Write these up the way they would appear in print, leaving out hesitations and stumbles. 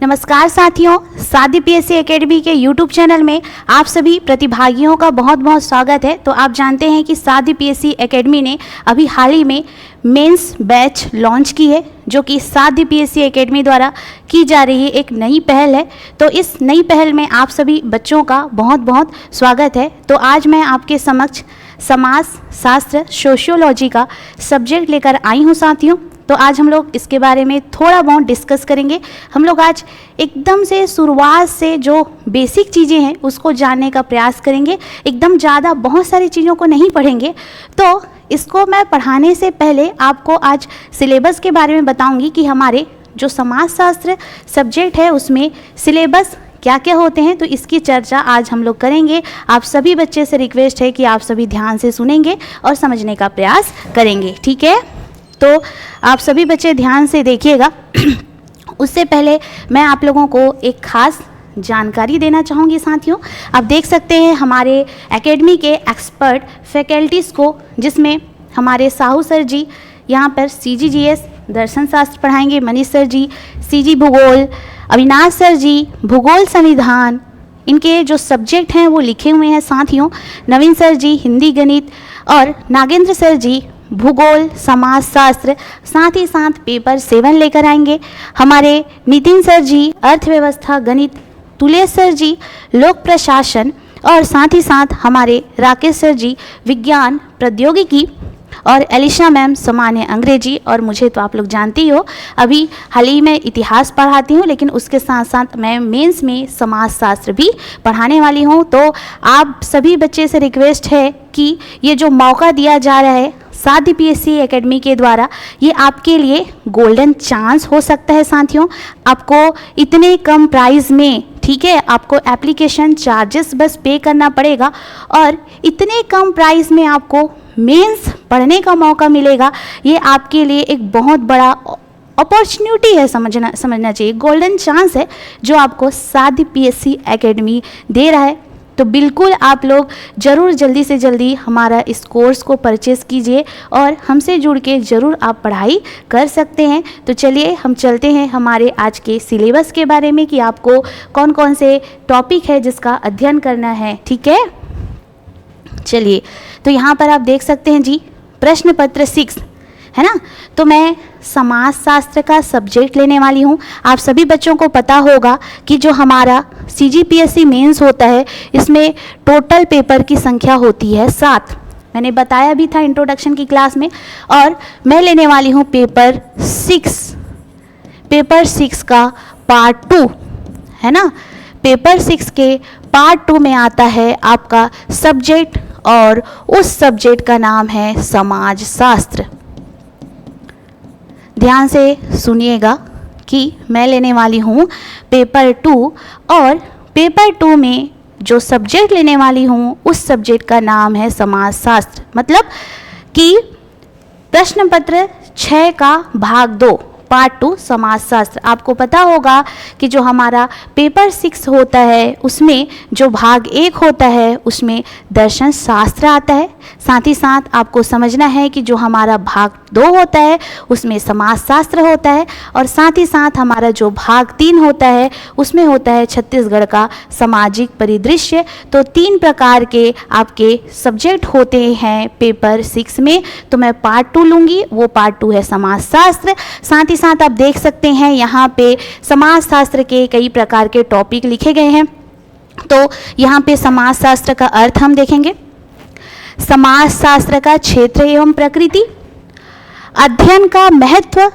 नमस्कार साथियों, साधी पीएससी एकेडमी के यूट्यूब चैनल में आप सभी प्रतिभागियों का बहुत बहुत स्वागत है। तो आप जानते हैं कि साधी पीएससी एकेडमी ने अभी हाल ही में मेंस बैच लॉन्च की है, जो कि साधी पीएससी एकेडमी द्वारा की जा रही एक नई पहल है। तो इस नई पहल में आप सभी बच्चों का बहुत बहुत स्वागत है। तो आज मैं आपके समक्ष समाज शास्त्र सोशियोलॉजी का सब्जेक्ट लेकर आई हूँ साथियों। तो आज हम लोग इसके बारे में थोड़ा बहुत डिस्कस करेंगे। हम लोग आज एकदम से शुरुआत से जो बेसिक चीज़ें हैं उसको जानने का प्रयास करेंगे। एकदम ज़्यादा बहुत सारी चीज़ों को नहीं पढ़ेंगे। तो इसको मैं पढ़ाने से पहले आपको आज सिलेबस के बारे में बताऊंगी कि हमारे जो समाजशास्त्र सब्जेक्ट है उसमें सिलेबस क्या क्या होते हैं। तो इसकी चर्चा आज हम लोग करेंगे। आप सभी बच्चे से रिक्वेस्ट है कि आप सभी ध्यान से सुनेंगे और समझने का प्रयास करेंगे, ठीक है। तो आप सभी बच्चे ध्यान से देखिएगा। उससे पहले मैं आप लोगों को एक खास जानकारी देना चाहूँगी साथियों। आप देख सकते हैं हमारे एकेडमी के एक्सपर्ट फैकल्टीज़ को, जिसमें हमारे साहू सर जी यहाँ पर CGGS दर्शन शास्त्र पढ़ाएंगे, मनीष सर जी CG भूगोल, अविनाश सर जी भूगोल संविधान, इनके जो सब्जेक्ट हैं वो लिखे हुए हैं साथियों। नवीन सर जी हिंदी गणित और नागेंद्र सर जी भूगोल समाजशास्त्र, साथ ही साथ पेपर 7 लेकर आएंगे। हमारे नितिन सर जी अर्थव्यवस्था गणित, तुलेश सर जी लोक प्रशासन और साथ ही साथ हमारे राकेश सर जी विज्ञान प्रौद्योगिकी और एलिशा मैम सामान्य अंग्रेजी। और मुझे तो आप लोग जानती हो, अभी हाल ही में इतिहास पढ़ाती हूँ, लेकिन उसके साथ साथ मैं मेंस में समाजशास्त्र भी पढ़ाने वाली हूँ। तो आप सभी बच्चे से रिक्वेस्ट है कि ये जो मौका दिया जा रहा है साधी पीएससी एकेडमी के द्वारा, ये आपके लिए गोल्डन चांस हो सकता है साथियों। आपको इतने कम प्राइस में, ठीक है, आपको एप्लीकेशन चार्जेस बस पे करना पड़ेगा और इतने कम प्राइस में आपको मेंस पढ़ने का मौका मिलेगा। ये आपके लिए एक बहुत बड़ा अपॉर्चुनिटी है, समझना चाहिए, गोल्डन चांस है जो आपको साधी पीएससी एकेडमी दे रहा है। तो बिल्कुल आप लोग ज़रूर जल्दी से जल्दी हमारा इस कोर्स को परचेज़ कीजिए और हमसे जुड़ के ज़रूर आप पढ़ाई कर सकते हैं। तो चलिए हम चलते हैं हमारे आज के सिलेबस के बारे में कि आपको कौन कौन से टॉपिक है जिसका अध्ययन करना है, ठीक है। चलिए, तो यहाँ पर आप देख सकते हैं जी प्रश्न पत्र 6 है ना। तो मैं समाजशास्त्र का सब्जेक्ट लेने वाली हूँ। आप सभी बच्चों को पता होगा कि जो हमारा CGPSC मेंस होता है, इसमें टोटल पेपर की संख्या होती है 7। मैंने बताया भी था इंट्रोडक्शन की क्लास में। और मैं लेने वाली हूँ पेपर 6 का पार्ट 2 है ना। पेपर 6 के पार्ट 2 में आता है आपका सब्जेक्ट, और उस सब्जेक्ट का नाम है समाजशास्त्र। ध्यान से सुनिएगा कि मैं लेने वाली हूँ पेपर 2, और पेपर 2 में जो सब्जेक्ट लेने वाली हूँ उस सब्जेक्ट का नाम है समाजशास्त्र। मतलब कि प्रश्न पत्र 6 का भाग 2 पार्ट 2 समाजशास्त्र। आपको पता होगा कि जो हमारा पेपर 6 होता है उसमें जो भाग 1 होता है उसमें दर्शन शास्त्र आता है। साथ ही साथ आपको समझना है कि जो हमारा भाग 2 होता है उसमें समाजशास्त्र होता है, और साथ ही साथ हमारा जो भाग 3 होता है उसमें होता है छत्तीसगढ़ का सामाजिक परिदृश्य। तो 3 प्रकार के आपके सब्जेक्ट होते हैं पेपर 6 में। तो मैं पार्ट 2 लूँगी, वो पार्ट 2 है समाजशास्त्र। साथ ही साथ आप देख सकते हैं यहाँ पे समाजशास्त्र के कई प्रकार के टॉपिक लिखे गए हैं। तो यहाँ पे समाजशास्त्र का अर्थ हम देखेंगे, समाजशास्त्र का क्षेत्र एवं प्रकृति, अध्ययन का महत्व,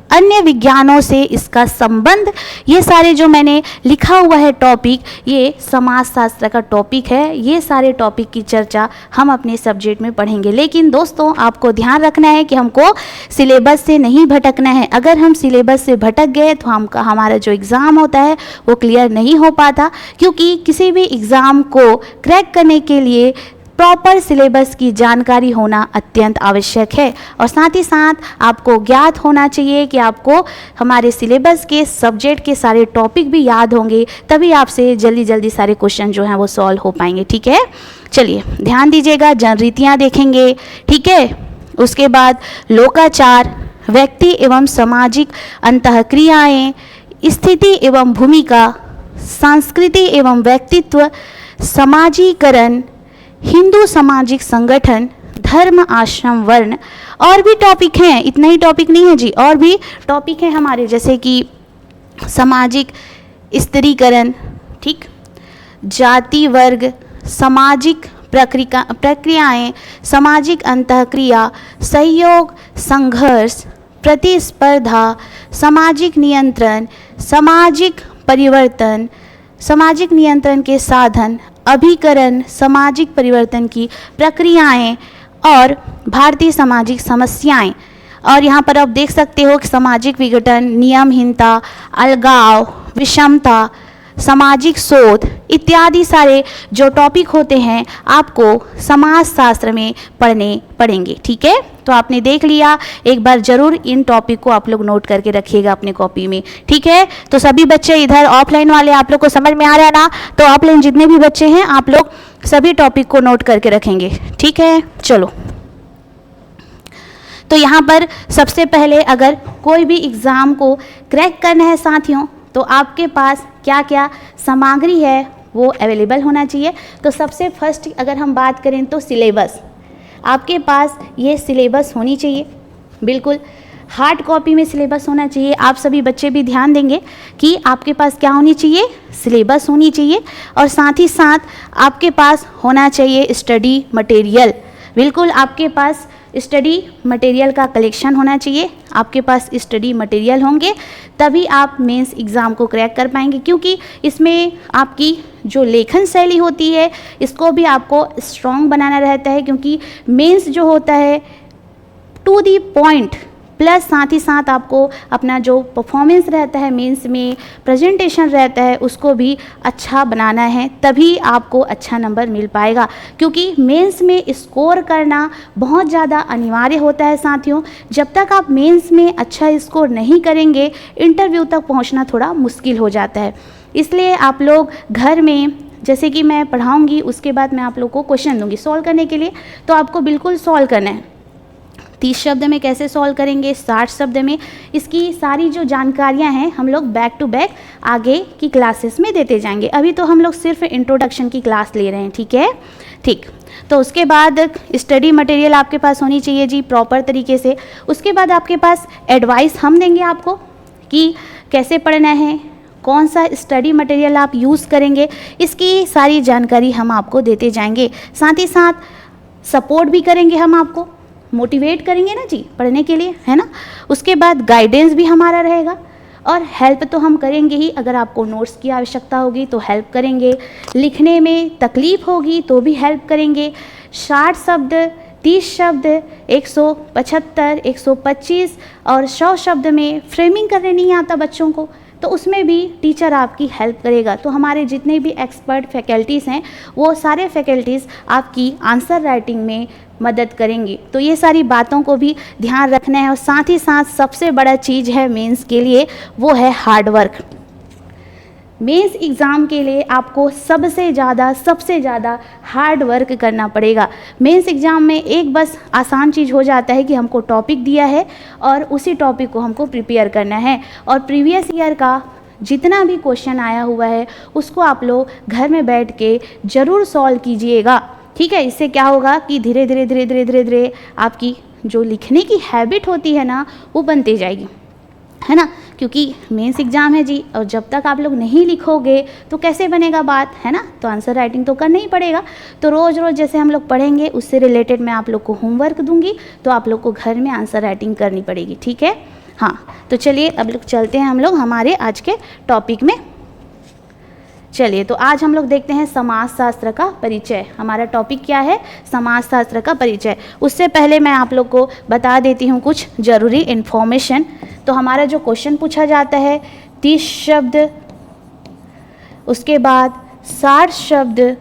अन्य विज्ञानों से इसका संबंध। ये सारे जो मैंने लिखा हुआ है टॉपिक, ये समाजशास्त्र का टॉपिक है। ये सारे टॉपिक की चर्चा हम अपने सब्जेक्ट में पढ़ेंगे। लेकिन दोस्तों आपको ध्यान रखना है कि हमको सिलेबस से नहीं भटकना है। अगर हम सिलेबस से भटक गए तो हमारा जो एग्ज़ाम होता है वो क्लियर नहीं हो पाता, क्योंकि किसी भी एग्ज़ाम को क्रैक करने के लिए प्रॉपर सिलेबस की जानकारी होना अत्यंत आवश्यक है। और साथ ही साथ आपको ज्ञात होना चाहिए कि आपको हमारे सिलेबस के सब्जेक्ट के सारे टॉपिक भी याद होंगे, तभी आपसे जल्दी जल्दी सारे क्वेश्चन जो हैं वो सॉल्व हो पाएंगे, ठीक है। चलिए ध्यान दीजिएगा, जनरीतियाँ देखेंगे, ठीक है। उसके बाद लोकाचार, व्यक्ति एवं सामाजिक अंतःक्रियाएँ, स्थिति एवं भूमिका, संस्कृति एवं व्यक्तित्व, समाजीकरण, हिंदू सामाजिक संगठन, धर्म, आश्रम, वर्ण। और भी टॉपिक हैं, इतना ही टॉपिक नहीं है जी, और भी टॉपिक हैं हमारे, जैसे कि सामाजिक स्त्रीकरण, ठीक, जाति वर्ग, सामाजिक प्रक्रियाएं, सामाजिक अंतःक्रिया, सहयोग, संघर्ष, प्रतिस्पर्धा, सामाजिक नियंत्रण, सामाजिक परिवर्तन, सामाजिक नियंत्रण के साधन, अभिकरण, सामाजिक परिवर्तन की प्रक्रियाएं और भारतीय सामाजिक समस्याएं। और यहाँ पर आप देख सकते हो कि सामाजिक विघटन, नियमहीनता, अलगाव, विषमता, सामाजिक शोध इत्यादि सारे जो टॉपिक होते हैं आपको समाजशास्त्र में पढ़ने पड़ेंगे। ठीक है, तो आपने देख लिया, एक बार जरूर इन टॉपिक को आप लोग नोट करके रखिएगा अपने कॉपी में। ठीक है, तो सभी बच्चे इधर ऑफलाइन वाले आप लोग को समझ में आ रहा है ना, तो ऑफलाइन जितने भी बच्चे हैं आप लोग सभी टॉपिक को नोट करके रखेंगे। ठीक है, चलो, तो यहाँ पर सबसे पहले अगर कोई भी एग्ज़ाम को क्रैक करना है साथियों, तो आपके पास क्या क्या सामग्री है वो अवेलेबल होना चाहिए। तो सबसे फर्स्ट अगर हम बात करें तो सिलेबस, आपके पास ये सिलेबस होनी चाहिए, बिल्कुल हार्ड कॉपी में सिलेबस होना चाहिए। आप सभी बच्चे भी ध्यान देंगे कि आपके पास क्या होनी चाहिए, सिलेबस होनी चाहिए, और साथ ही साथ आपके पास होना चाहिए स्टडी मटेरियल। बिल्कुल आपके पास स्टडी मटेरियल का कलेक्शन होना चाहिए। आपके पास स्टडी मटेरियल होंगे तभी आप मेंस एग्ज़ाम को क्रैक कर पाएंगे, क्योंकि इसमें आपकी जो लेखन शैली होती है इसको भी आपको स्ट्रॉन्ग बनाना रहता है, क्योंकि मेंस जो होता है टू दी पॉइंट, प्लस साथ ही साथ आपको अपना जो परफॉर्मेंस रहता है मेंस में, प्रेजेंटेशन रहता है, उसको भी अच्छा बनाना है, तभी आपको अच्छा नंबर मिल पाएगा। क्योंकि मेंस में स्कोर करना बहुत ज़्यादा अनिवार्य होता है साथियों। जब तक आप मेंस में अच्छा स्कोर नहीं करेंगे, इंटरव्यू तक पहुंचना थोड़ा मुश्किल हो जाता है। इसलिए आप लोग घर में, जैसे कि मैं पढ़ाऊँगी उसके बाद मैं आप लोग को क्वेश्चन दूँगी सॉल्व करने के लिए, तो आपको बिल्कुल सॉल्व करना है। 30 शब्द में कैसे सॉल्व करेंगे, 60 शब्द में, इसकी सारी जो जानकारियां हैं हम लोग बैक टू बैक आगे की क्लासेस में देते जाएंगे। अभी तो हम लोग सिर्फ इंट्रोडक्शन की क्लास ले रहे हैं। ठीक है, ठीक, तो उसके बाद स्टडी मटेरियल आपके पास होनी चाहिए जी प्रॉपर तरीके से। उसके बाद आपके पास एडवाइस हम देंगे आपको कि कैसे पढ़ना है, कौन सा स्टडी मटेरियल आप यूज़ करेंगे, इसकी सारी जानकारी हम आपको देते जाएंगे। साथ ही साथ सपोर्ट भी करेंगे, हम आपको मोटिवेट करेंगे ना जी पढ़ने के लिए, है ना। उसके बाद गाइडेंस भी हमारा रहेगा, और हेल्प तो हम करेंगे ही। अगर आपको नोट्स की आवश्यकता होगी तो हेल्प करेंगे, लिखने में तकलीफ होगी तो भी हेल्प करेंगे। 60 शब्द, 30 शब्द, 175, 125 और 100 शब्द में फ्रेमिंग करने नहीं आता बच्चों को, तो उसमें भी टीचर आपकी हेल्प करेगा। तो हमारे जितने भी एक्सपर्ट फैकल्टीज़ हैं वो सारे फैकल्टीज़ आपकी आंसर राइटिंग में मदद करेंगी। तो ये सारी बातों को भी ध्यान रखना है। और साथ ही साथ सबसे बड़ा चीज़ है मेंस के लिए, वो है हार्ड वर्क। मेंस एग्ज़ाम के लिए आपको सबसे ज़्यादा हार्ड वर्क करना पड़ेगा। मेंस एग्ज़ाम में एक बस आसान चीज़ हो जाता है कि हमको टॉपिक दिया है और उसी टॉपिक को हमको प्रिपेयर करना है, और प्रीवियस ईयर का जितना भी क्वेश्चन आया हुआ है उसको आप लोग घर में बैठ के ज़रूर सॉल्व कीजिएगा। ठीक है, इससे क्या होगा कि धीरे धीरे आपकी जो लिखने की हैबिट होती है ना वो बनती जाएगी, है ना। क्योंकि मेंस एग्ज़ाम है जी, और जब तक आप लोग नहीं लिखोगे तो कैसे बनेगा बात, है ना। तो आंसर राइटिंग तो करना ही पड़ेगा। तो रोज़ जैसे हम लोग पढ़ेंगे उससे रिलेटेड मैं आप लोग को होमवर्क दूंगी, तो आप लोग को घर में आंसर राइटिंग करनी पड़ेगी। ठीक है, हाँ, तो चलिए अब लोग चलते हैं हम लोग हमारे आज के टॉपिक में। चलिए, तो आज हम लोग देखते हैं समाजशास्त्र का परिचय। हमारा टॉपिक क्या है, समाजशास्त्र का परिचय। उससे पहले मैं आप लोग को बता देती हूँ कुछ ज़रूरी इन्फॉर्मेशन। तो हमारा जो क्वेश्चन पूछा जाता है 30 शब्द, उसके बाद 60 शब्द,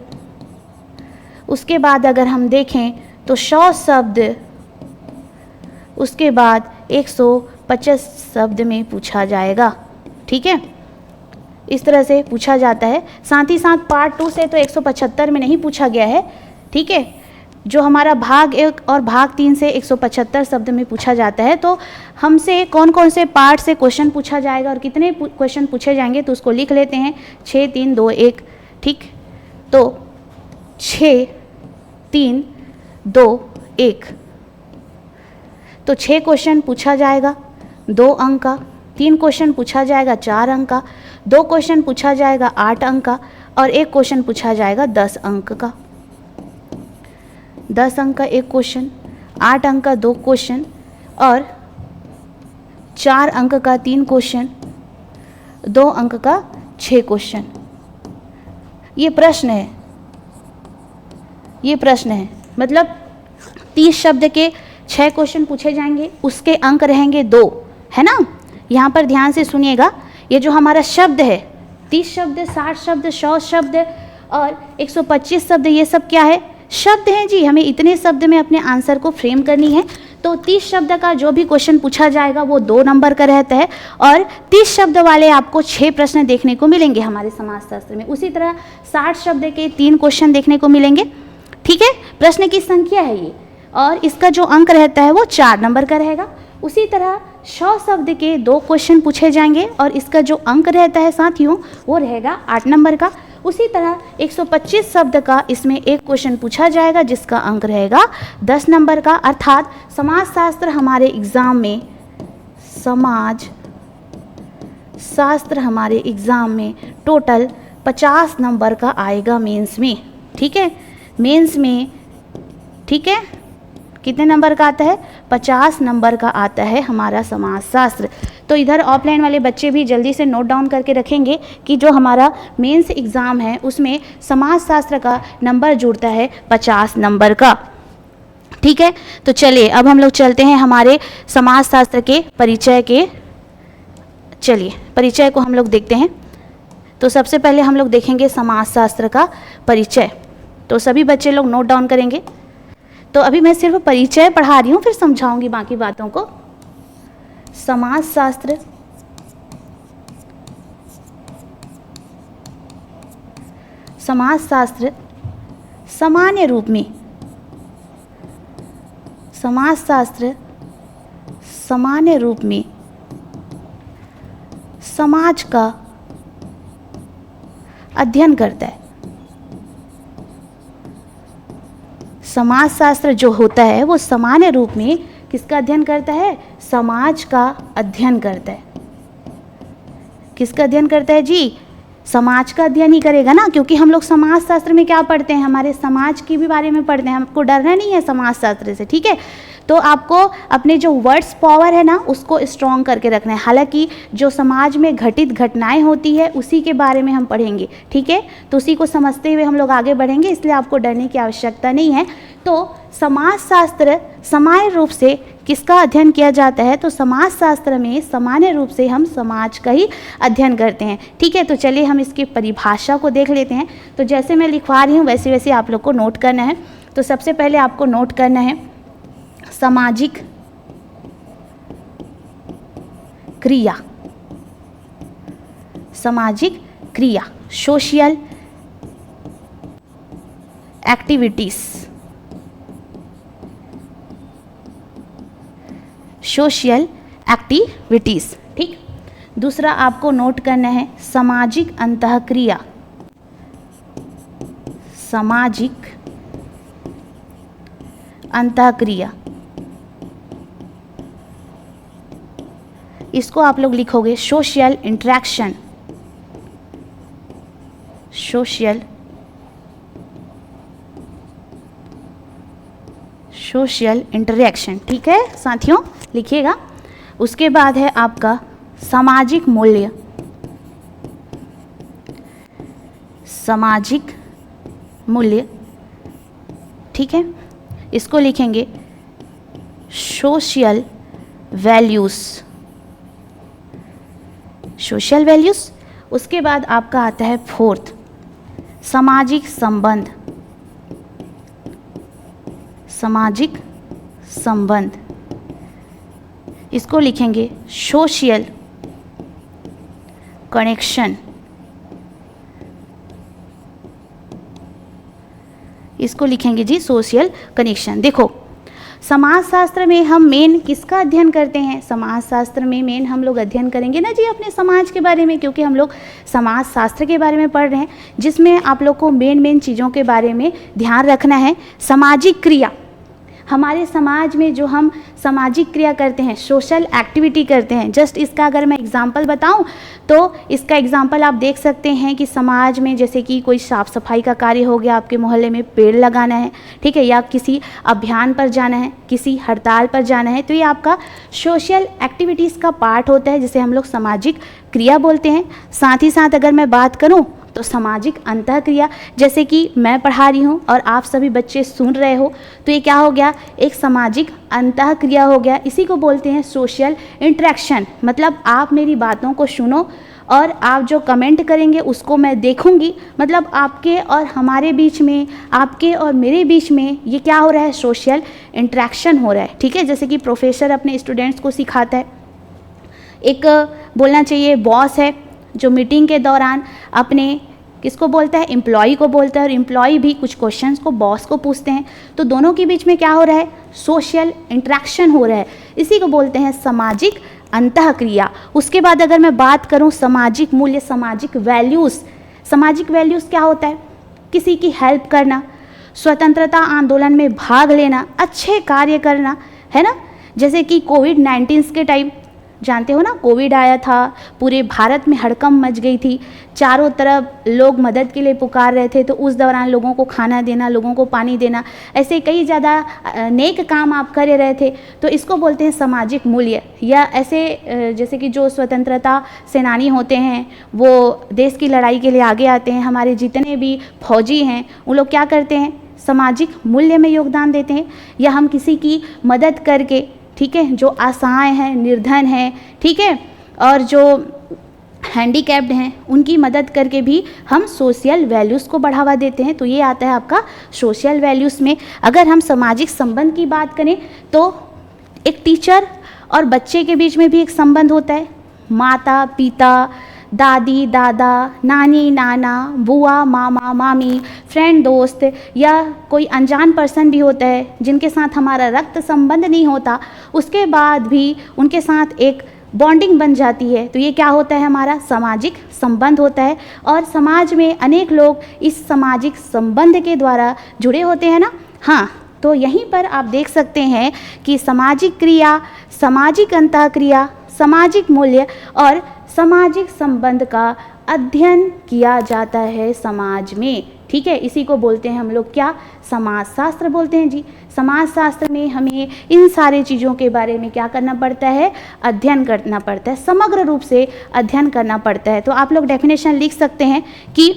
उसके बाद अगर हम देखें तो 100 शब्द, उसके बाद 150 शब्द में पूछा जाएगा। ठीक है, इस तरह से पूछा जाता है। साथ ही साथ पार्ट 2 से तो 175 में नहीं पूछा गया है। ठीक है, जो हमारा भाग 1 और भाग 3 से 175 शब्द में पूछा जाता है। तो हमसे कौन कौन से पार्ट से क्वेश्चन पूछा जाएगा और कितने क्वेश्चन पूछे जाएंगे, तो उसको लिख लेते हैं 6 3 2 1। ठीक, तो 6 3 2 1, तो 6 क्वेश्चन पूछा जाएगा 2 अंक का, 3 क्वेश्चन पूछा जाएगा 4 अंक का, 2 क्वेश्चन पूछा जाएगा 8 अंक का और 1 क्वेश्चन पूछा जाएगा 10 अंक का। 10 अंक का 1 क्वेश्चन, 8 अंक का 2 क्वेश्चन और 4 अंक का 3 क्वेश्चन, 2 अंक का 6 क्वेश्चन। ये प्रश्न है, ये प्रश्न है, मतलब 30 शब्द के 6 क्वेश्चन पूछे जाएंगे, उसके अंक रहेंगे 2, है ना। यहाँ पर ध्यान से सुनिएगा, ये जो हमारा शब्द है 30 शब्द, 60 शब्द, 100 शब्द और 125 शब्द, ये सब क्या है, शब्द हैं जी। हमें इतने शब्द में अपने आंसर को फ्रेम करनी है। तो 30 शब्द का जो भी क्वेश्चन पूछा जाएगा वो 2 नंबर का रहता है और 30 शब्द वाले आपको 6 प्रश्न देखने को मिलेंगे हमारे समाजशास्त्र में। उसी तरह 60 शब्द के 3 क्वेश्चन देखने को मिलेंगे। ठीक है, प्रश्न की संख्या है ये और इसका जो अंक रहता है वो 4 नंबर का रहेगा। उसी तरह 100 शब्द के 2 क्वेश्चन पूछे जाएंगे और इसका जो अंक रहता है साथियों वो रहेगा 8 नंबर का। उसी तरह 125 शब्द का इसमें 1 क्वेश्चन पूछा जाएगा जिसका अंक रहेगा 10 नंबर का। अर्थात समाजशास्त्र हमारे एग्ज़ाम में, समाज शास्त्र हमारे एग्ज़ाम में टोटल 50 नंबर का आएगा मेंस में। ठीक है, मेंस में, ठीक है, कितने नंबर का आता है, 50 नंबर का आता है हमारा समाजशास्त्र। तो इधर ऑफलाइन वाले बच्चे भी जल्दी से नोट डाउन करके रखेंगे कि जो हमारा मेंस एग्ज़ाम है उसमें समाजशास्त्र का नंबर जुड़ता है 50 नंबर का। ठीक है, तो चलिए अब हम लोग चलते हैं हमारे समाजशास्त्र के परिचय के, चलिए परिचय को हम लोग देखते हैं। तो सबसे पहले हम लोग देखेंगे समाजशास्त्र का परिचय। तो सभी बच्चे लोग नोट डाउन करेंगे। तो अभी मैं सिर्फ परिचय पढ़ा रही हूँ, फिर समझाऊंगी बाकी बातों को। समाजशास्त्र समाजशास्त्र सामान्य रूप में, समाजशास्त्र सामान्य रूप में समाज का अध्ययन करता है। समाजशास्त्र जो होता है वो सामान्य रूप में किसका अध्ययन करता है, समाज का अध्ययन करता है। किसका अध्ययन करता है जी, समाज का अध्ययन ही करेगा ना, क्योंकि हम लोग समाजशास्त्र में क्या पढ़ते हैं, हमारे समाज के भी बारे में पढ़ते हैं। हमको डरना नहीं है समाजशास्त्र से। ठीक है, तो आपको अपने जो वर्ड्स पावर है ना उसको स्ट्रॉन्ग करके रखना है। हालांकि जो समाज में घटित घटनाएं होती है उसी के बारे में हम पढ़ेंगे। ठीक है, तो उसी को समझते हुए हम लोग आगे बढ़ेंगे, इसलिए आपको डरने की आवश्यकता नहीं है। तो समाजशास्त्र सामान्य रूप से किसका अध्ययन किया जाता है, तो समाजशास्त्र में सामान्य रूप से हम समाज का ही अध्ययन करते हैं। ठीक है, तो चलिए हम इसकी परिभाषा को देख लेते हैं। तो जैसे मैं लिखवा रही हूँ वैसे वैसे आप लोग को नोट करना है। तो सबसे पहले आपको नोट करना है सामाजिक क्रिया, सामाजिक क्रिया, सोशल एक्टिविटीज, सोशल एक्टिविटीज। ठीक, दूसरा आपको नोट करना है सामाजिक अंतःक्रिया, सामाजिक अंतःक्रिया। इसको आप लोग लिखोगे सोशल इंटरेक्शन, सोशल इंटरेक्शन। ठीक है साथियों, लिखिएगा। उसके बाद है आपका सामाजिक मूल्य, सामाजिक मूल्य। ठीक है, इसको लिखेंगे सोशल वैल्यूज़, सोशल वैल्यूज़। उसके बाद आपका आता है फोर्थ सामाजिक संबंध, सामाजिक संबंध। इसको लिखेंगे सोशल कनेक्शन, इसको लिखेंगे जी सोशल कनेक्शन। देखो समाजशास्त्र में हम मेन किसका अध्ययन करते हैं? समाजशास्त्र में मेन हम लोग अध्ययन करेंगे ना जी अपने समाज के बारे में, क्योंकि हम लोग समाजशास्त्र के बारे में पढ़ रहे हैं, जिसमें आप लोग को मेन चीज़ों के बारे में ध्यान रखना है। सामाजिक क्रिया, हमारे समाज में जो हम सामाजिक क्रिया करते हैं, सोशल एक्टिविटी करते हैं, जस्ट इसका अगर मैं एग्जांपल बताऊं तो इसका एग्जांपल आप देख सकते हैं कि समाज में जैसे कि कोई साफ़ सफाई का कार्य हो गया, आपके मोहल्ले में पेड़ लगाना है, ठीक है, या किसी अभियान पर जाना है, किसी हड़ताल पर जाना है, तो ये आपका सोशल एक्टिविटीज़ का पार्ट होता है, जिसे हम लोग सामाजिक क्रिया बोलते हैं। साथ ही साथ अगर मैं बात करूँ तो सामाजिक अंतःक्रिया, जैसे कि मैं पढ़ा रही हूँ और आप सभी बच्चे सुन रहे हो, तो ये क्या हो गया? एक सामाजिक अंतःक्रिया हो गया। इसी को बोलते हैं सोशल इंटरेक्शन। मतलब आप मेरी बातों को सुनो और आप जो कमेंट करेंगे उसको मैं देखूंगी। मतलब आपके और हमारे बीच में, आपके और मेरे बीच में ये क्या हो रहा है? सोशल इंटरेक्शन हो रहा है, ठीक है। जैसे कि प्रोफेसर अपने स्टूडेंट्स को सिखाता है, एक बोलना चाहिए बॉस है जो मीटिंग के दौरान अपने किसको बोलता है? एम्प्लॉय को बोलता है, और एम्प्लॉय भी कुछ क्वेश्चंस को बॉस को पूछते हैं, तो दोनों के बीच में क्या हो रहा है? सोशल इंटरेक्शन हो रहा है। इसी को बोलते हैं सामाजिक अंतःक्रिया। उसके बाद अगर मैं बात करूं सामाजिक मूल्य, सामाजिक वैल्यूज़, सामाजिक वैल्यूज़ क्या होता है? किसी की हेल्प करना, स्वतंत्रता आंदोलन में भाग लेना, अच्छे कार्य करना, है ना। जैसे कि कोविड-19 के टाइम जानते हो ना, कोविड आया था, पूरे भारत में हड़कंप मच गई थी, चारों तरफ लोग मदद के लिए पुकार रहे थे, तो उस दौरान लोगों को खाना देना, लोगों को पानी देना, ऐसे कई ज़्यादा नेक काम आप कर रहे थे, तो इसको बोलते हैं सामाजिक मूल्य। या ऐसे जैसे कि जो स्वतंत्रता सेनानी होते हैं, वो देश की लड़ाई के लिए आगे आते हैं, हमारे जितने भी फौजी हैं वो लोग क्या करते हैं? सामाजिक मूल्य में योगदान देते हैं। या हम किसी की मदद करके, ठीक है, जो असहाय हैं, निर्धन हैं, ठीक है, और जो हैंडीकैप्ड हैं, उनकी मदद करके भी हम सोशल वैल्यूज़ को बढ़ावा देते हैं। तो ये आता है आपका सोशल वैल्यूज़ में। अगर हम सामाजिक संबंध की बात करें तो एक टीचर और बच्चे के बीच में भी एक संबंध होता है। माता पिता, दादी दादा, नानी नाना, बुआ मामा मामी, फ्रेंड दोस्त, या कोई अनजान पर्सन भी होता है जिनके साथ हमारा रक्त संबंध नहीं होता, उसके बाद भी उनके साथ एक बॉन्डिंग बन जाती है, तो ये क्या होता है? हमारा सामाजिक संबंध होता है। और समाज में अनेक लोग इस सामाजिक संबंध के द्वारा जुड़े होते हैं ना। हाँ, तो यहीं पर आप देख सकते हैं कि सामाजिक क्रिया, सामाजिक अंतःक्रिया, सामाजिक मूल्य और सामाजिक संबंध का अध्ययन किया जाता है समाज में, ठीक है। इसी को बोलते हैं हम लोग क्या? समाजशास्त्र बोलते हैं जी। समाजशास्त्र में हमें इन सारे चीज़ों के बारे में क्या करना पड़ता है? अध्ययन करना पड़ता है, समग्र रूप से अध्ययन करना पड़ता है। तो आप लोग डेफिनेशन लिख सकते हैं कि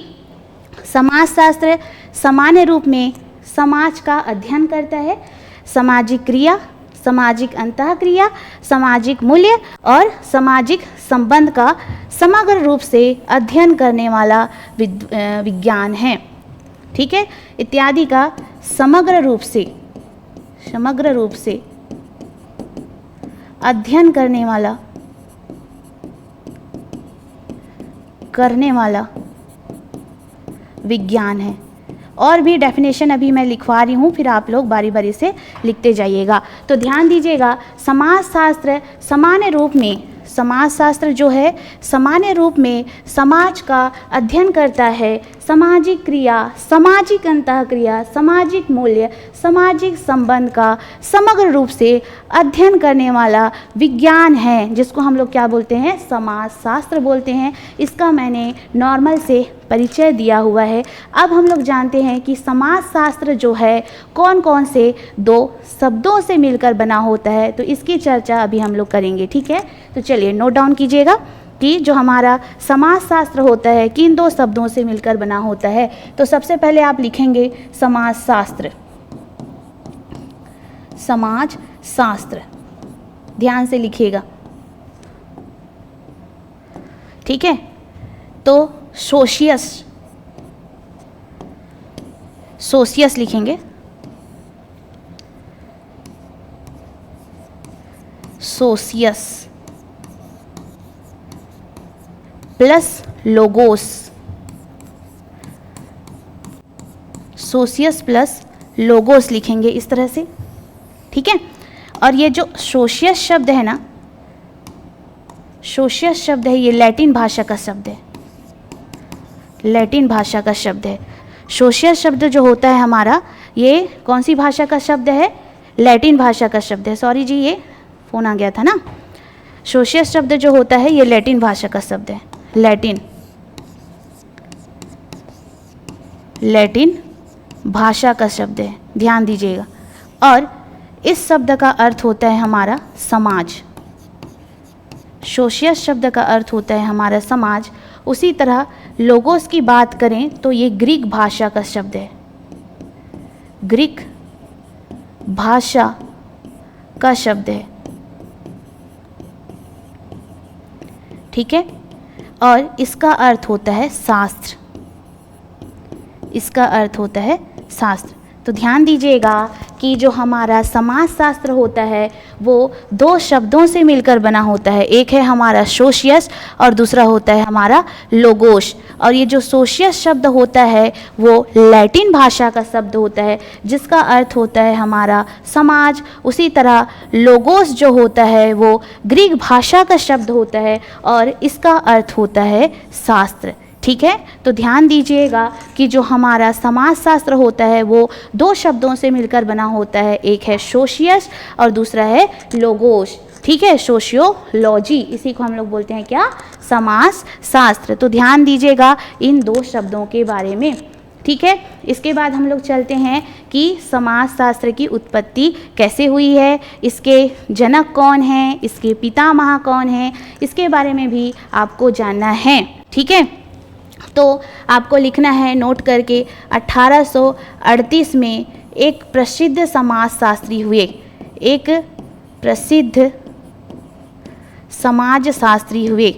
समाजशास्त्र सामान्य रूप में समाज का अध्ययन करता है, सामाजिक क्रिया, सामाजिक अंतःक्रिया, सामाजिक मूल्य और सामाजिक संबंध का समग्र रूप से अध्ययन करने वाला विज्ञान है, ठीक है, इत्यादि का समग्र रूप से अध्ययन करने वाला विज्ञान है। और भी डेफिनेशन अभी मैं लिखवा रही हूँ, फिर आप लोग बारी बारी से लिखते जाइएगा। तो ध्यान दीजिएगा, समाजशास्त्र सामान्य रूप में, समाजशास्त्र जो है सामान्य रूप में समाज का अध्ययन करता है, सामाजिक क्रिया, सामाजिक अंतःक्रिया, सामाजिक मूल्य, सामाजिक संबंध का समग्र रूप से अध्ययन करने वाला विज्ञान है, जिसको हम लोग क्या बोलते हैं? समाजशास्त्र बोलते हैं। इसका मैंने नॉर्मल से परिचय दिया हुआ है। अब हम लोग जानते हैं कि समाजशास्त्र जो है कौन कौन से दो शब्दों से मिलकर बना होता है, तो इसकी चर्चा अभी हम लोग करेंगे, ठीक है। तो चलिए नोट डाउन कीजिएगा कि जो हमारा समाजशास्त्र होता है किन दो शब्दों से मिलकर बना होता है। तो सबसे पहले आप लिखेंगे समाजशास्त्र, समाजशास्त्र, ध्यान से लिखिएगा, ठीक है। तो सोशियस लिखेंगे, सोशियस प्लस लोगोस, सोशियस प्लस लोगोस लिखेंगे इस तरह से, ठीक है। और ये जो सोशियस शब्द है ना, सोशियस शब्द है, ये लैटिन भाषा का शब्द है, लैटिन भाषा का शब्द है। सोशियस शब्द जो होता है हमारा, ये कौन सी भाषा का शब्द है? लैटिन भाषा का शब्द है। सॉरी जी, ये फ़ोन आ गया था ना। सोशियस शब्द जो होता है ये लैटिन भाषा का शब्द है, लैटिन भाषा का शब्द है, ध्यान दीजिएगा। और इस शब्द का अर्थ होता है हमारा समाज। सोशियस शब्द का अर्थ होता है हमारा समाज। उसी तरह लोगोस की बात करें तो ये ग्रीक भाषा का शब्द है, ग्रीक भाषा का शब्द है, ठीक है। और इसका अर्थ होता है शास्त्र, इसका अर्थ होता है शास्त्र। तो ध्यान दीजिएगा कि जो हमारा समाजशास्त्र होता है वो दो शब्दों से मिलकर बना होता है। एक है हमारा सोशियस और दूसरा होता है हमारा लोगोस। और ये जो सोशियस शब्द होता है वो लैटिन भाषा का शब्द होता है जिसका अर्थ होता है हमारा समाज। उसी तरह लोगोस जो होता है वो ग्रीक भाषा का शब्द होता है और इसका अर्थ होता है शास्त्र, ठीक है। तो ध्यान दीजिएगा कि जो हमारा समाजशास्त्र होता है वो दो शब्दों से मिलकर बना होता है, एक है सोशियस और दूसरा है लोगोस, ठीक है। सोशियोलॉजी, इसी को हम लोग बोलते हैं क्या? समाजशास्त्र। तो ध्यान दीजिएगा इन दो शब्दों के बारे में, ठीक है। इसके बाद हम लोग चलते हैं कि समाजशास्त्र की उत्पत्ति कैसे हुई है, इसके जनक कौन हैं, इसके पितामह कौन हैं, इसके बारे में भी आपको जानना है, ठीक है। तो आपको लिखना है नोट करके, 1838 में एक प्रसिद्ध समाजशास्त्री हुए, एक प्रसिद्ध समाजशास्त्री हुए,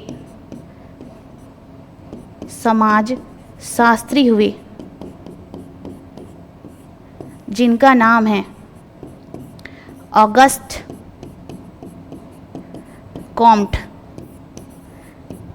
समाजशास्त्री हुए जिनका नाम है ऑगस्ट कॉम्ट,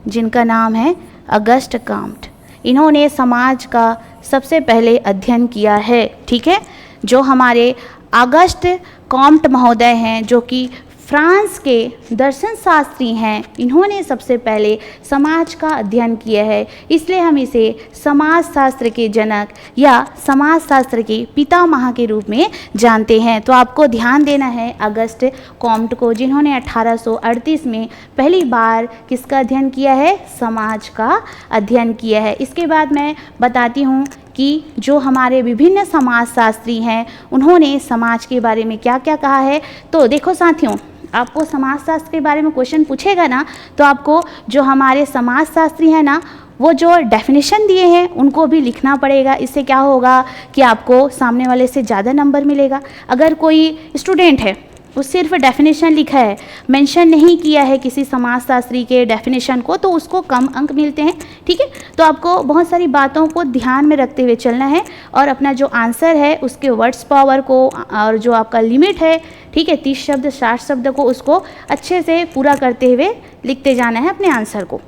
जिनका नाम है ऑगस्ट कॉम्ट। इन्होंने समाज का सबसे पहले अध्ययन किया है, ठीक है। जो हमारे ऑगस्ट कॉम्ट महोदय हैं जो कि फ्रांस के दर्शन शास्त्री हैं, इन्होंने सबसे पहले समाज का अध्ययन किया है, इसलिए हम इसे समाजशास्त्र के जनक या समाजशास्त्र के पितामह के रूप में जानते हैं। तो आपको ध्यान देना है ऑगस्ट कॉम्ट को, जिन्होंने 1838 में पहली बार किसका अध्ययन किया है? समाज का अध्ययन किया है। इसके बाद मैं बताती हूँ कि जो हमारे विभिन्न समाजशास्त्री हैं उन्होंने समाज के बारे में क्या क्या कहा है। तो देखो साथियों, आपको समाजशास्त्र के बारे में क्वेश्चन पूछेगा ना, तो आपको जो हमारे समाजशास्त्री हैं ना, वो जो डेफिनेशन दिए हैं उनको भी लिखना पड़ेगा। इससे क्या होगा कि आपको सामने वाले से ज़्यादा नंबर मिलेगा। अगर कोई स्टूडेंट है वो सिर्फ डेफिनेशन लिखा है, मेंशन नहीं किया है किसी समाजशास्त्री के डेफिनेशन को, तो उसको कम अंक मिलते हैं, ठीक है। तो आपको बहुत सारी बातों को ध्यान में रखते हुए चलना है और अपना जो आंसर है उसके वर्ड्स पावर को और जो आपका लिमिट है, ठीक है, 30 शब्द 60 शब्द को, उसको अच्छे से पूरा करते हुए लिखते जाना है अपने आंसर को,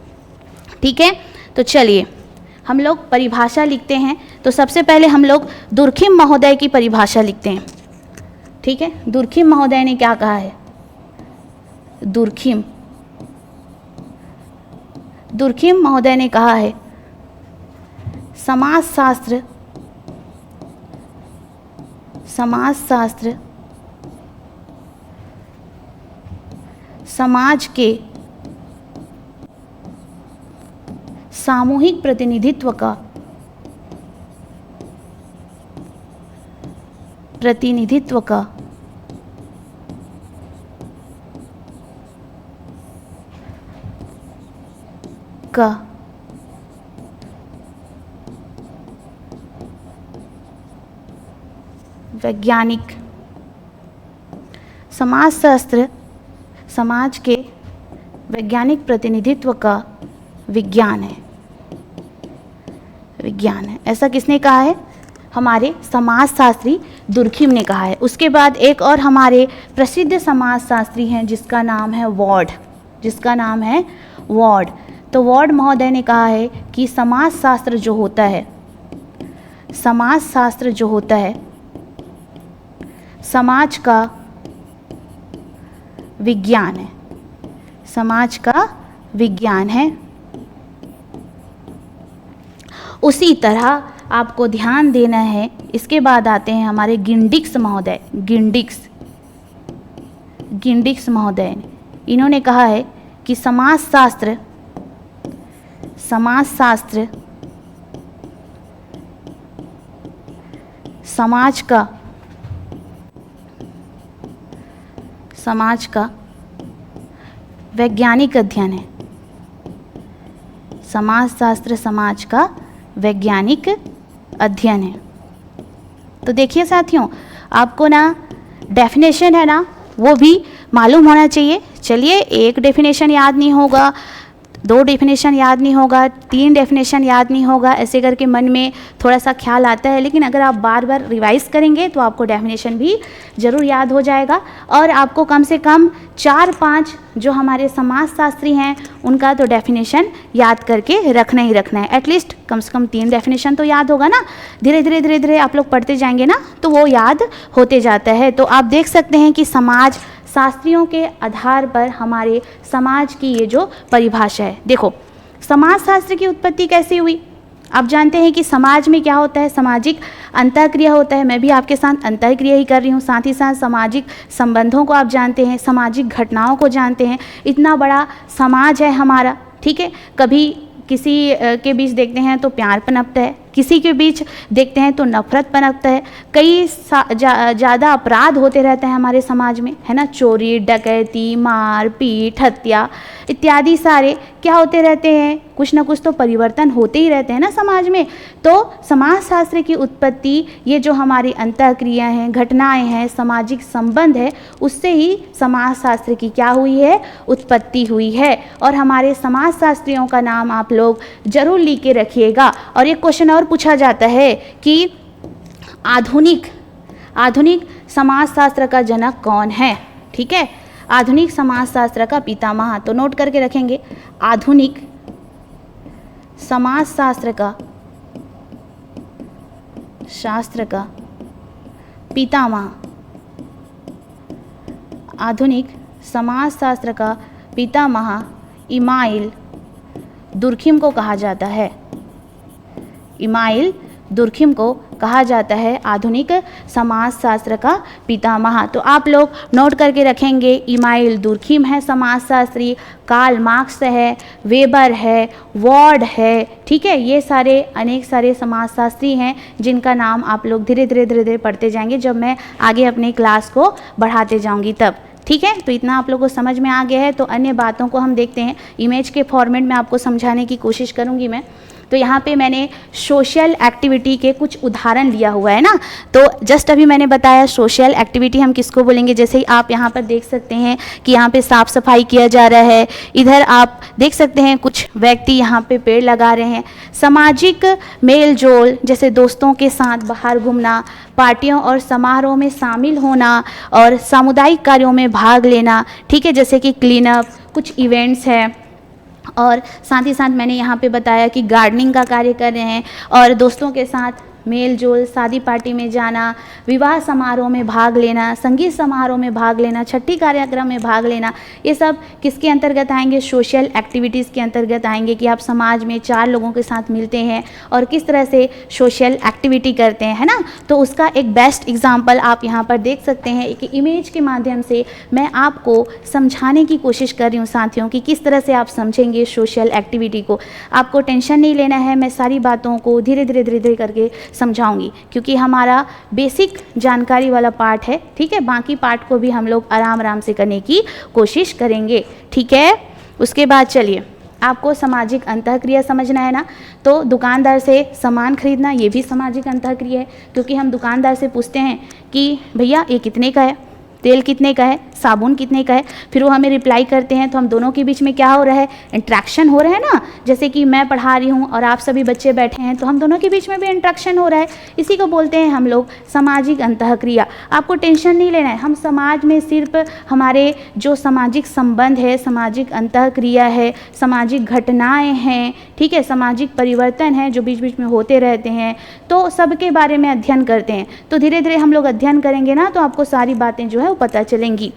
ठीक है। तो चलिए हम लोग परिभाषा लिखते हैं। तो सबसे पहले हम लोग दुर्खिम महोदय की परिभाषा लिखते हैं, ठीक है। दुर्खिम महोदय ने क्या कहा है? दुर्खिम महोदय ने कहा है समाजशास्त्र समाज के सामूहिक प्रतिनिधित्व का वैज्ञानिक समाजशास्त्र समाज के वैज्ञानिक प्रतिनिधित्व का विज्ञान है। ऐसा किसने कहा है? हमारे समाजशास्त्री दुर्खिम ने कहा है। उसके बाद एक और हमारे प्रसिद्ध समाजशास्त्री हैं जिसका नाम है वॉर्ड। तो वॉर्ड महोदय ने कहा है कि समाजशास्त्र जो होता है समाजशास्त्र जो होता है समाज का विज्ञान है, समाज का विज्ञान है। उसी तरह आपको ध्यान देना है। इसके बाद आते हैं हमारे गिंडिक्स महोदय। गिंडिक्स महोदय इन्होंने कहा है कि समाजशास्त्र समाज का वैज्ञानिक अध्ययन है। समाजशास्त्र समाज का वैज्ञानिक अध्ययन है। तो देखिए साथियों, आपको ना डेफिनेशन है ना वो भी मालूम होना चाहिए। चलिए, एक डेफिनेशन याद नहीं होगा, 2 डेफिनेशन याद नहीं होगा, 3 डेफिनेशन याद नहीं होगा, ऐसे करके मन में थोड़ा सा ख्याल आता है। लेकिन अगर आप बार बार रिवाइज करेंगे तो आपको डेफिनेशन भी ज़रूर याद हो जाएगा। और आपको कम से कम 4-5 जो हमारे समाजशास्त्री हैं उनका तो डेफिनेशन याद करके रखना ही रखना है। एटलीस्ट कम से कम 3 डेफिनेशन तो याद होगा ना। धीरे धीरे आप लोग पढ़ते जाएंगे ना तो वो याद होते जाता है। तो आप देख सकते हैं कि समाज शास्त्रियों के आधार पर हमारे समाज की ये जो परिभाषा है। देखो, समाजशास्त्र की उत्पत्ति कैसे हुई? आप जानते हैं कि समाज में क्या होता है, सामाजिक अंतःक्रिया होता है। मैं भी आपके साथ अंतःक्रिया ही कर रही हूँ, साथ ही साथ सामाजिक संबंधों को आप जानते हैं, सामाजिक घटनाओं को जानते हैं। इतना बड़ा समाज है हमारा, ठीक है। कभी किसी के बीच देखते हैं तो प्यार पनपता है, किसी के बीच देखते हैं तो नफरत पनपता है। कई ज़्यादा अपराध होते रहते हैं हमारे समाज में, है ना। चोरी, डकैती, मार पीट, हत्या इत्यादि सारे क्या होते रहते हैं, कुछ ना कुछ तो परिवर्तन होते ही रहते हैं ना समाज में। तो समाजशास्त्र की उत्पत्ति ये जो हमारी अंतःक्रिया हैं, घटनाएं हैं, सामाजिक संबंध है, उससे ही समाजशास्त्र की क्या हुई है, उत्पत्ति हुई है। और हमारे समाजशास्त्रियों का नाम आप लोग जरूर लिख के रखिएगा। और एक क्वेश्चन और पूछा जाता है कि आधुनिक समाजशास्त्र का जनक कौन है, ठीक है। आधुनिक समाजशास्त्र का पितामह, तो नोट करके रखेंगे, आधुनिक समाजशास्त्र का पितामह, आधुनिक समाजशास्त्र का पितामह इमाइल दुर्खिम को कहा जाता है। इमाइल दुर्खिम को कहा जाता है आधुनिक समाजशास्त्र का पितामह। तो आप लोग नोट करके रखेंगे, इमाइल दुर्खिम है समाजशास्त्री, कार्ल मार्क्स है, वेबर है, वार्ड है, ठीक है। ये सारे अनेक सारे समाजशास्त्री हैं जिनका नाम आप लोग धीरे धीरे पढ़ते जाएंगे जब मैं आगे अपने क्लास को बढ़ाते जाऊंगी तब, ठीक है। तो इतना आप लोगों को समझ में आ गया है। तो अन्य बातों को हम देखते हैं, इमेज के फॉर्मेट में आपको समझाने की कोशिश करूंगी मैं। तो यहाँ पे मैंने सोशल एक्टिविटी के कुछ उदाहरण लिया हुआ है ना। तो जस्ट अभी मैंने बताया सोशल एक्टिविटी हम किसको बोलेंगे। जैसे ही आप यहाँ पर देख सकते हैं कि यहाँ पे साफ सफाई किया जा रहा है, इधर आप देख सकते हैं कुछ व्यक्ति यहाँ पे पेड़ लगा रहे हैं। सामाजिक मेल जोल, जैसे दोस्तों के साथ बाहर घूमना, पार्टियों और समारोह में शामिल होना और सामुदायिक कार्यों में भाग लेना, ठीक है, जैसे कि क्लीन अप, कुछ इवेंट्स हैं। और साथ ही साथ मैंने यहाँ पे बताया कि गार्डनिंग का कार्य कर रहे हैं और दोस्तों के साथ मेल जोल, शादी पार्टी में जाना, विवाह समारोह में भाग लेना, संगीत समारोह में भाग लेना, छठी कार्यक्रम में भाग लेना, ये सब किसके अंतर्गत आएंगे, सोशल एक्टिविटीज़ के अंतर्गत आएंगे। कि आप समाज में 4 लोगों के साथ मिलते हैं और किस तरह से सोशल एक्टिविटी करते हैं, है ना। तो उसका एक बेस्ट एग्जाम्पल आप यहाँ पर देख सकते हैं। एक इमेज के माध्यम से मैं आपको समझाने की कोशिश कर रही हूँ साथियों कि किस तरह से आप समझेंगे सोशल एक्टिविटी को। आपको टेंशन नहीं लेना है, मैं सारी बातों को धीरे धीरे करके समझाऊंगी क्योंकि हमारा बेसिक जानकारी वाला पार्ट है, ठीक है। बाकी पार्ट को भी हम लोग आराम से करने की कोशिश करेंगे, ठीक है। उसके बाद चलिए, आपको सामाजिक अंतःक्रिया समझना है ना। तो दुकानदार से सामान खरीदना ये भी सामाजिक अंतःक्रिया है, क्योंकि हम दुकानदार से पूछते हैं कि भैया ये कितने का है, तेल कितने का है, साबुन कितने का है, फिर वो हमें रिप्लाई करते हैं, तो हम दोनों के बीच में क्या हो रहा है, इंट्रैक्शन हो रहा है ना। जैसे कि मैं पढ़ा रही हूँ और आप सभी बच्चे बैठे हैं, तो हम दोनों के बीच में भी इंट्रैक्शन हो रहा है। इसी को बोलते हैं हम लोग सामाजिक अंतःक्रिया। आपको टेंशन नहीं लेना है, हम समाज में सिर्फ हमारे जो सामाजिक संबंध है, सामाजिक अंतःक्रिया है, सामाजिक घटनाएं हैं, ठीक है, सामाजिक परिवर्तन है जो बीच बीच में होते रहते हैं, तो सबके बारे में अध्ययन करते हैं। तो धीरे धीरे हम लोग अध्ययन करेंगे ना, तो आपको सारी बातें जो है वो पता चलेंगी।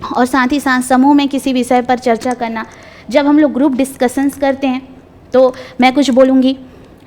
और साथ ही साथ समूह में किसी विषय पर चर्चा करना। जब हम लोग ग्रुप डिस्कशंस करते हैं तो मैं कुछ बोलूँगी,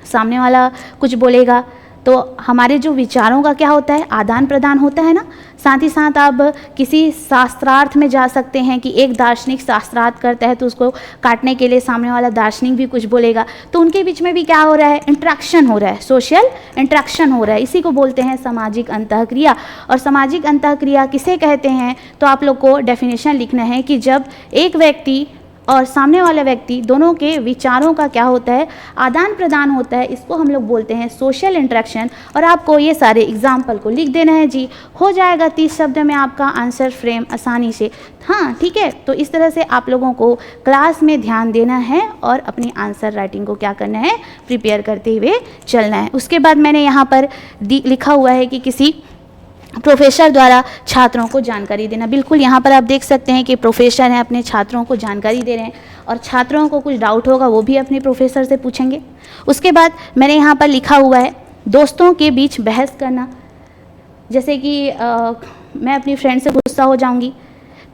सामने वाला कुछ बोलेगा, तो हमारे जो विचारों का क्या होता है, आदान प्रदान होता है ना। साथ ही साथ आप किसी शास्त्रार्थ में जा सकते हैं कि एक दार्शनिक शास्त्रार्थ करता है तो उसको काटने के लिए सामने वाला दार्शनिक भी कुछ बोलेगा, तो उनके बीच में भी क्या हो रहा है, इंट्रैक्शन हो रहा है, सोशल इंट्रैक्शन हो रहा है। इसी को बोलते हैं सामाजिक अंतःक्रिया। और सामाजिक अंतःक्रिया किसे कहते हैं, तो आप लोग को डेफिनेशन लिखना है कि जब एक व्यक्ति और सामने वाला व्यक्ति दोनों के विचारों का क्या होता है, आदान प्रदान होता है, इसको हम लोग बोलते हैं सोशल इंटरेक्शन। और आपको ये सारे एग्जाम्पल को लिख देना है जी, हो जाएगा 30 शब्द में आपका आंसर फ्रेम आसानी से। हाँ ठीक है, तो इस तरह से आप लोगों को क्लास में ध्यान देना है और अपनी आंसर राइटिंग को क्या करना है, प्रिपेयर करते हुए चलना है। उसके बाद मैंने यहाँ पर लिखा हुआ है कि किसी प्रोफेसर द्वारा छात्रों को जानकारी देना। बिल्कुल यहाँ पर आप देख सकते हैं कि प्रोफेसर हैं, अपने छात्रों को जानकारी दे रहे हैं, और छात्रों को कुछ डाउट होगा वो भी अपने प्रोफेसर से पूछेंगे। उसके बाद मैंने यहाँ पर लिखा हुआ है दोस्तों के बीच बहस करना। जैसे कि मैं अपनी फ्रेंड से गुस्सा हो जाऊँगी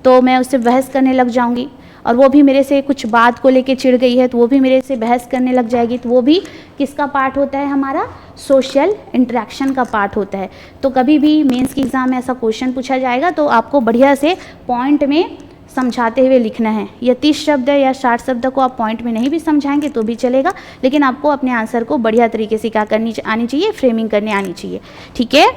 तो मैं उससे बहस करने लग जाऊँगी, और वो भी मेरे से कुछ बात को लेके चिढ़ गई है तो वो भी मेरे से बहस करने लग जाएगी, तो वो भी किसका पार्ट होता है, हमारा सोशल इंटरेक्शन का पार्ट होता है। तो कभी भी मेंस की एग्ज़ाम में ऐसा क्वेश्चन पूछा जाएगा तो आपको बढ़िया से पॉइंट में समझाते हुए लिखना है। या 30 शब्द या 60 शब्द को आप पॉइंट में नहीं भी समझाएंगे तो भी चलेगा, लेकिन आपको अपने आंसर को बढ़िया तरीके से क्या करनी आनी चाहिए, फ्रेमिंग करने आनी चाहिए, ठीक है।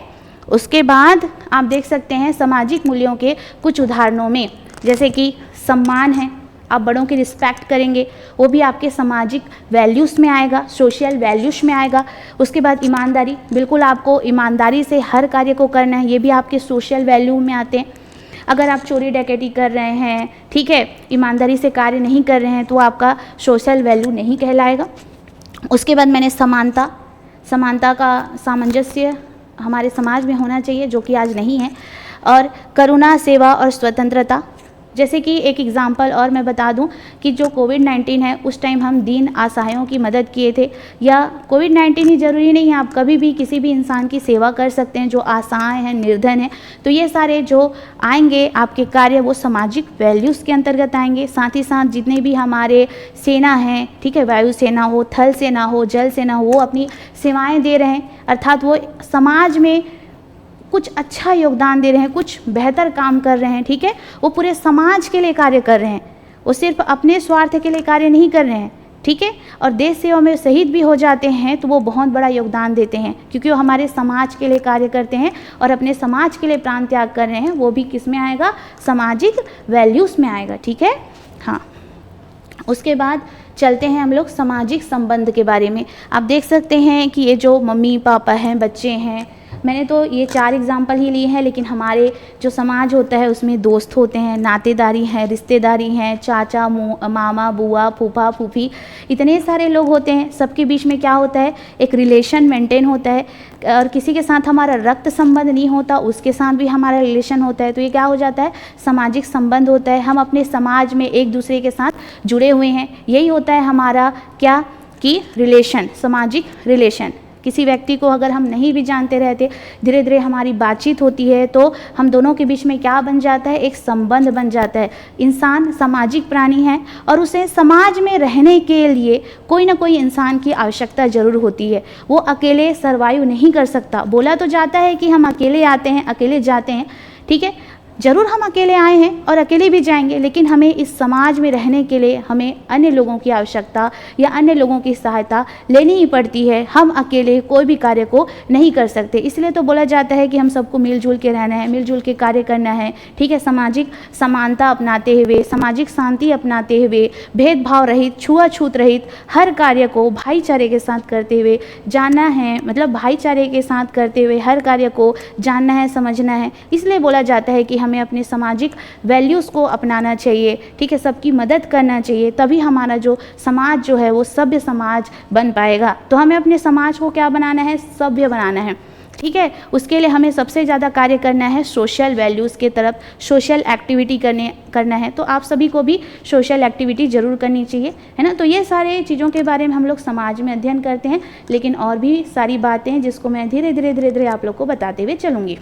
उसके बाद आप देख सकते हैं सामाजिक मूल्यों के कुछ उदाहरणों में, जैसे कि सम्मान है, आप बड़ों की रिस्पेक्ट करेंगे, वो भी आपके सामाजिक वैल्यूज़ में आएगा, सोशल वैल्यूज़ में आएगा। उसके बाद ईमानदारी, बिल्कुल आपको ईमानदारी से हर कार्य को करना है, ये भी आपके सोशल वैल्यू में आते हैं। अगर आप चोरी डकैती कर रहे हैं, ठीक है, ईमानदारी से कार्य नहीं कर रहे हैं, तो आपका सोशल वैल्यू नहीं कहलाएगा। उसके बाद मैंने समानता का सामंजस्य हमारे समाज में होना चाहिए, जो कि आज नहीं है। और करुणा, सेवा और स्वतंत्रता, जैसे कि एक एग्ज़ाम्पल और मैं बता दूं कि जो कोविड-19 है उस टाइम हम दीन असहायों की मदद किए थे, या कोविड-19 ही ज़रूरी नहीं है, आप कभी भी किसी भी इंसान की सेवा कर सकते हैं जो असहाय हैं, निर्धन हैं। तो ये सारे जो आएंगे आपके कार्य वो सामाजिक वैल्यूज़ के अंतर्गत आएंगे। साथ ही साथ जितने भी हमारे सेना हैं, ठीक है, वायु सेना हो, थल सेना हो, जल सेना हो, वो अपनी सेवाएँ दे रहे हैं, अर्थात वो समाज में कुछ अच्छा योगदान दे रहे हैं, कुछ बेहतर काम कर रहे हैं, ठीक है, वो पूरे समाज के लिए कार्य कर रहे हैं, वो सिर्फ अपने स्वार्थ के लिए कार्य नहीं कर रहे हैं, ठीक है। और देश सेवा में शहीद भी हो जाते हैं तो वो बहुत बड़ा योगदान देते हैं, क्योंकि वो हमारे समाज के लिए कार्य करते हैं और अपने समाज के लिए प्राण त्याग कर रहे हैं, वो भी किस में आएगा, सामाजिक वैल्यूज़ में आएगा, ठीक है। हाँ, उसके बाद चलते हैं हम लोग सामाजिक संबंध के बारे में। आप देख सकते हैं कि ये जो मम्मी पापा हैं, बच्चे हैं, मैंने तो ये 4 एग्जाम्पल ही लिए हैं, लेकिन हमारे जो समाज होता है उसमें दोस्त होते हैं, नातेदारी हैं, रिश्तेदारी हैं, चाचा, मामा, बुआ, फूफा, फूफी, इतने सारे लोग होते हैं। सबके बीच में क्या होता है, एक रिलेशन मेंटेन होता है, और किसी के साथ हमारा रक्त संबंध नहीं होता उसके साथ भी हमारा रिलेशन होता है, तो ये क्या हो जाता है, सामाजिक संबंध होता है। हम अपने समाज में एक दूसरे के साथ जुड़े हुए हैं, यही होता है हमारा क्या कि रिलेशन, सामाजिक रिलेशन। किसी व्यक्ति को अगर हम नहीं भी जानते रहते, धीरे धीरे हमारी बातचीत होती है तो हम दोनों के बीच में क्या बन जाता है, एक संबंध बन जाता है। इंसान सामाजिक प्राणी है और उसे समाज में रहने के लिए कोई ना कोई इंसान की आवश्यकता ज़रूर होती है, वो अकेले सर्वाइव नहीं कर सकता। बोला तो जाता है कि हम अकेले आते हैं, अकेले जाते हैं, ठीक है, ज़रूर हम अकेले आए हैं और अकेले भी जाएंगे, लेकिन हमें इस समाज में रहने के लिए हमें अन्य लोगों की आवश्यकता या अन्य लोगों की सहायता लेनी ही पड़ती है। हम अकेले कोई भी कार्य को नहीं कर सकते, इसलिए तो बोला जाता है कि हम सबको मिलजुल के रहना है, मिलजुल के कार्य करना है, ठीक है। सामाजिक समानता अपनाते हुए, सामाजिक शांति अपनाते हुए, भेदभाव रहित, छुआछूत रहित हर कार्य को भाईचारे के साथ करते हुए जानना है, मतलब भाईचारे के साथ करते हुए हर कार्य को जानना है, समझना है। इसलिए बोला जाता है कि हमें हमें अपने सामाजिक वैल्यूज़ को अपनाना चाहिए, ठीक है, सबकी मदद करना चाहिए, तभी हमारा जो समाज जो है वो सभ्य समाज बन पाएगा। तो हमें अपने समाज को क्या बनाना है, सभ्य बनाना है, ठीक है। उसके लिए हमें सबसे ज़्यादा कार्य करना है सोशल वैल्यूज़ के तरफ, सोशल एक्टिविटी करना है। तो आप सभी को भी सोशल एक्टिविटी ज़रूर करनी चाहिए, है ना। तो ये सारे चीज़ों के बारे में हम लोग समाज में अध्ययन करते हैं, लेकिन और भी सारी बातें हैं जिसको मैं धीरे धीरे आप लोग को बताते हुए चलूँगी।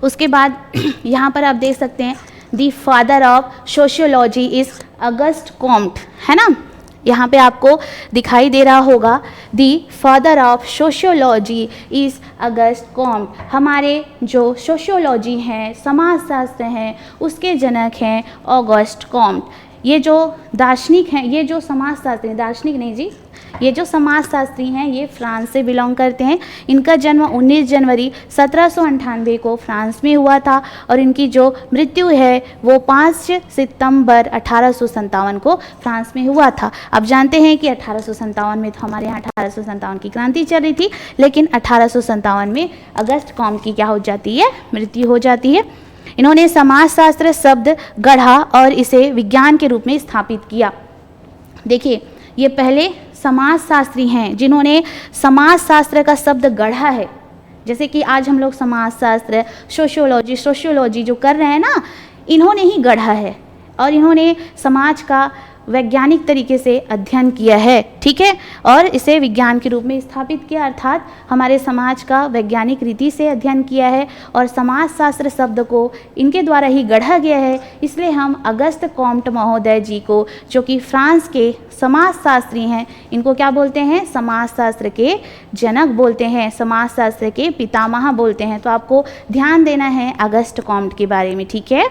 उसके बाद यहाँ पर आप देख सकते हैं the father of sociology is August Comte, है ना। यहाँ पे आपको दिखाई दे रहा होगा the father of sociology is August Comte. हमारे जो सोशियोलॉजी हैं, समाजशास्त्र हैं, उसके जनक हैं ऑगस्ट कॉम्ट। ये जो दार्शनिक हैं, ये जो समाजशास्त्री, दार्शनिक नहीं जी, ये जो समाजशास्त्री हैं ये फ्रांस से बिलोंग करते हैं। इनका जन्म 19 जनवरी 1798 को फ्रांस में हुआ था और इनकी जो मृत्यु है वो 5 सितंबर 1857 को फ्रांस में हुआ था। अब जानते हैं कि 1857 में तो हमारे यहाँ 1857 की क्रांति चल रही थी, लेकिन 1857 में अगस्ट कॉम्ट की क्या हो जाती है, मृत्यु हो जाती है। इन्होंने समाजशास्त्र शब्द गढ़ा और इसे विज्ञान के रूप में स्थापित किया। देखिए, ये पहले समाजशास्त्री हैं जिन्होंने समाजशास्त्र का शब्द गढ़ा है। जैसे कि आज हम लोग समाजशास्त्र, सोशियोलॉजी जो कर रहे हैं ना, इन्होंने ही गढ़ा है और इन्होंने समाज का वैज्ञानिक तरीके से अध्ययन किया है, ठीक है, और इसे विज्ञान के रूप में स्थापित किया, अर्थात हमारे समाज का वैज्ञानिक रीति से अध्ययन किया है और समाजशास्त्र शब्द को इनके द्वारा ही गढ़ा गया है। इसलिए हम अगस्त कॉम्ट महोदय जी को, जो कि फ्रांस के समाजशास्त्री हैं, इनको क्या बोलते हैं, समाजशास्त्र के जनक बोलते हैं, समाजशास्त्र के पितामह बोलते हैं। तो आपको ध्यान देना है अगस्त कॉम्ट के बारे में, ठीक है।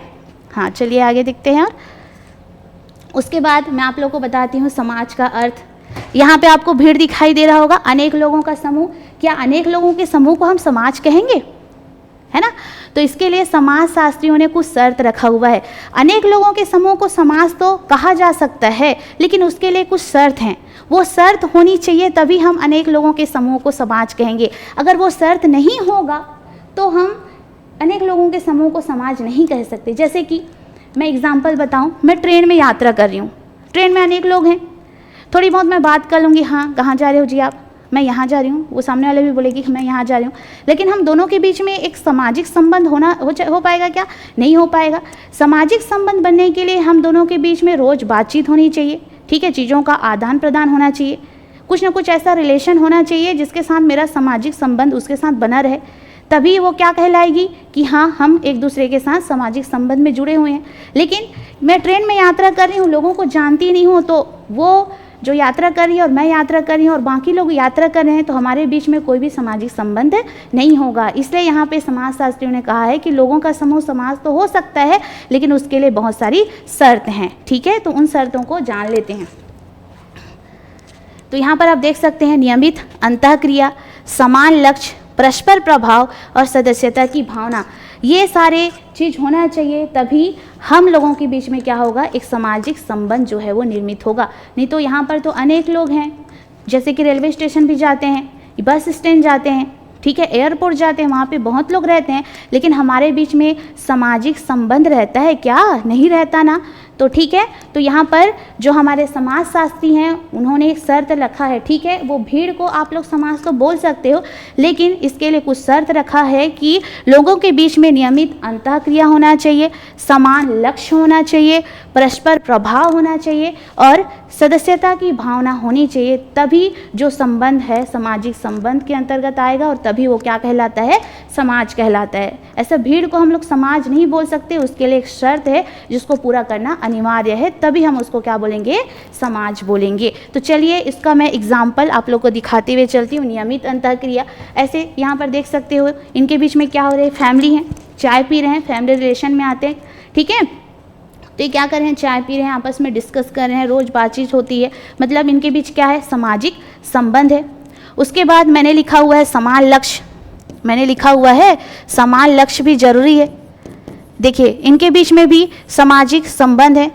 हाँ, चलिए आगे देखते हैं। और उसके बाद मैं आप लोगों को बताती हूँ समाज का अर्थ। यहाँ पे आपको भीड़ दिखाई दे रहा होगा, अनेक लोगों का समूह। क्या अनेक लोगों के समूह को हम समाज कहेंगे, है ना। तो इसके लिए समाजशास्त्रियों ने कुछ शर्त रखा हुआ है। अनेक लोगों के समूह को समाज तो कहा जा सकता है, लेकिन उसके लिए कुछ शर्त हैं। वो शर्त होनी चाहिए, तभी हम अनेक लोगों के समूह को समाज कहेंगे। अगर वो शर्त नहीं होगा तो हम अनेक लोगों के समूह को समाज नहीं कह सकते। जैसे कि मैं एग्जाम्पल बताऊं, मैं ट्रेन में यात्रा कर रही हूँ, ट्रेन में अनेक लोग हैं, थोड़ी बहुत मैं बात कर लूँगी, हाँ कहाँ जा रहे हो जी आप, मैं यहाँ जा रही हूँ, वो सामने वाले भी बोलेगी कि मैं यहाँ जा रही हूँ, लेकिन हम दोनों के बीच में एक सामाजिक संबंध हो पाएगा क्या, नहीं हो पाएगा। सामाजिक संबंध बनने के लिए हम दोनों के बीच में रोज़ बातचीत होनी चाहिए, ठीक है, चीज़ों का आदान प्रदान होना चाहिए, कुछ ना कुछ ऐसा रिलेशन होना चाहिए जिसके साथ मेरा सामाजिक संबंध उसके साथ बना रहे, तभी वो क्या कहलाएगी कि हाँ हम एक दूसरे के साथ सामाजिक संबंध में जुड़े हुए हैं। लेकिन मैं ट्रेन में यात्रा कर रही हूँ, लोगों को जानती नहीं हूँ, तो वो जो यात्रा कर रही है और मैं यात्रा कर रही हूँ और बाकी लोग यात्रा कर रहे हैं, तो हमारे बीच में कोई भी सामाजिक संबंध नहीं होगा। इसलिए यहाँ पे समाजशास्त्रियों ने कहा है कि लोगों का समूह समाज तो हो सकता है, लेकिन उसके लिए बहुत सारी शर्त हैं, ठीक है। तो उन शर्तों को जान लेते हैं। तो यहाँ पर आप देख सकते हैं नियमित अंतःक्रिया, समान लक्ष्य, परस्पर प्रभाव और सदस्यता की भावना, ये सारे चीज़ होना चाहिए, तभी हम लोगों के बीच में क्या होगा, एक सामाजिक संबंध जो है वो निर्मित होगा। नहीं तो यहाँ पर तो अनेक लोग हैं, जैसे कि रेलवे स्टेशन भी जाते हैं, बस स्टैंड जाते हैं, ठीक है, एयरपोर्ट जाते हैं, वहाँ पे बहुत लोग रहते हैं, लेकिन हमारे बीच में सामाजिक संबंध रहता है क्या, नहीं रहता ना। तो ठीक है, तो यहाँ पर जो हमारे समाजशास्त्री हैं उन्होंने एक शर्त रखा है, ठीक है, वो भीड़ को आप लोग समाज तो बोल सकते हो, लेकिन इसके लिए कुछ शर्त रखा है कि लोगों के बीच में नियमित अंतःक्रिया होना चाहिए, समान लक्ष्य होना चाहिए, परस्पर प्रभाव होना चाहिए और सदस्यता की भावना होनी चाहिए, तभी जो संबंध है सामाजिक संबंध के अंतर्गत आएगा और तभी वो क्या कहलाता है, समाज कहलाता है। ऐसा भीड़ को हम लोग समाज नहीं बोल सकते, उसके लिए एक शर्त है जिसको पूरा करना अनिवार्य है, तभी हम उसको क्या बोलेंगे, समाज बोलेंगे। तो चलिए इसका मैं एग्जाम्पल आप लोग को दिखाते हुए चलती हूँ। नियमित अंतःक्रिया, ऐसे यहाँ पर देख सकते हो इनके बीच में क्या हो रहा है, फैमिली है, चाय पी रहे हैं, फैमिली रिलेशन में आते हैं, ठीक है। तो ये क्या कर रहे हैं, चाय पी रहे हैं, आपस में डिस्कस कर रहे हैं, रोज़ बातचीत होती है, मतलब इनके बीच क्या है, सामाजिक संबंध है। उसके बाद मैंने लिखा हुआ है समान लक्ष्य, मैंने लिखा हुआ है समान लक्ष्य भी जरूरी है। देखिए इनके बीच में भी सामाजिक संबंध है,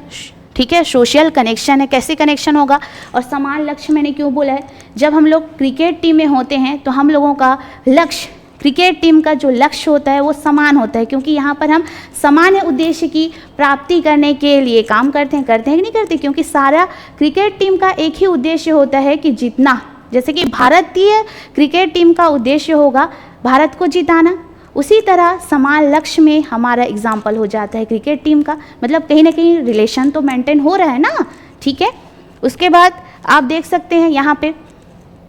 ठीक है, सोशल कनेक्शन है। कैसे कनेक्शन होगा, और समान लक्ष्य मैंने क्यों बोला है, जब हम लोग क्रिकेट टीम में होते हैं तो हम लोगों का लक्ष्य क्रिकेट टीम का जो लक्ष्य होता है वो समान होता है, क्योंकि यहाँ पर हम सामान्य उद्देश्य की प्राप्ति करने के लिए काम करते हैं कि नहीं करते, क्योंकि सारा क्रिकेट टीम का एक ही उद्देश्य होता है कि जीतना। जैसे कि भारतीय क्रिकेट टीम का उद्देश्य होगा भारत को जिताना, उसी तरह समान लक्ष्य में हमारा एग्जाम्पल हो जाता है क्रिकेट टीम का। मतलब कहीं ना कहीं रिलेशन तो मेंटेन हो रहा है ना, ठीक है। उसके बाद आप देख सकते हैं यहाँ पे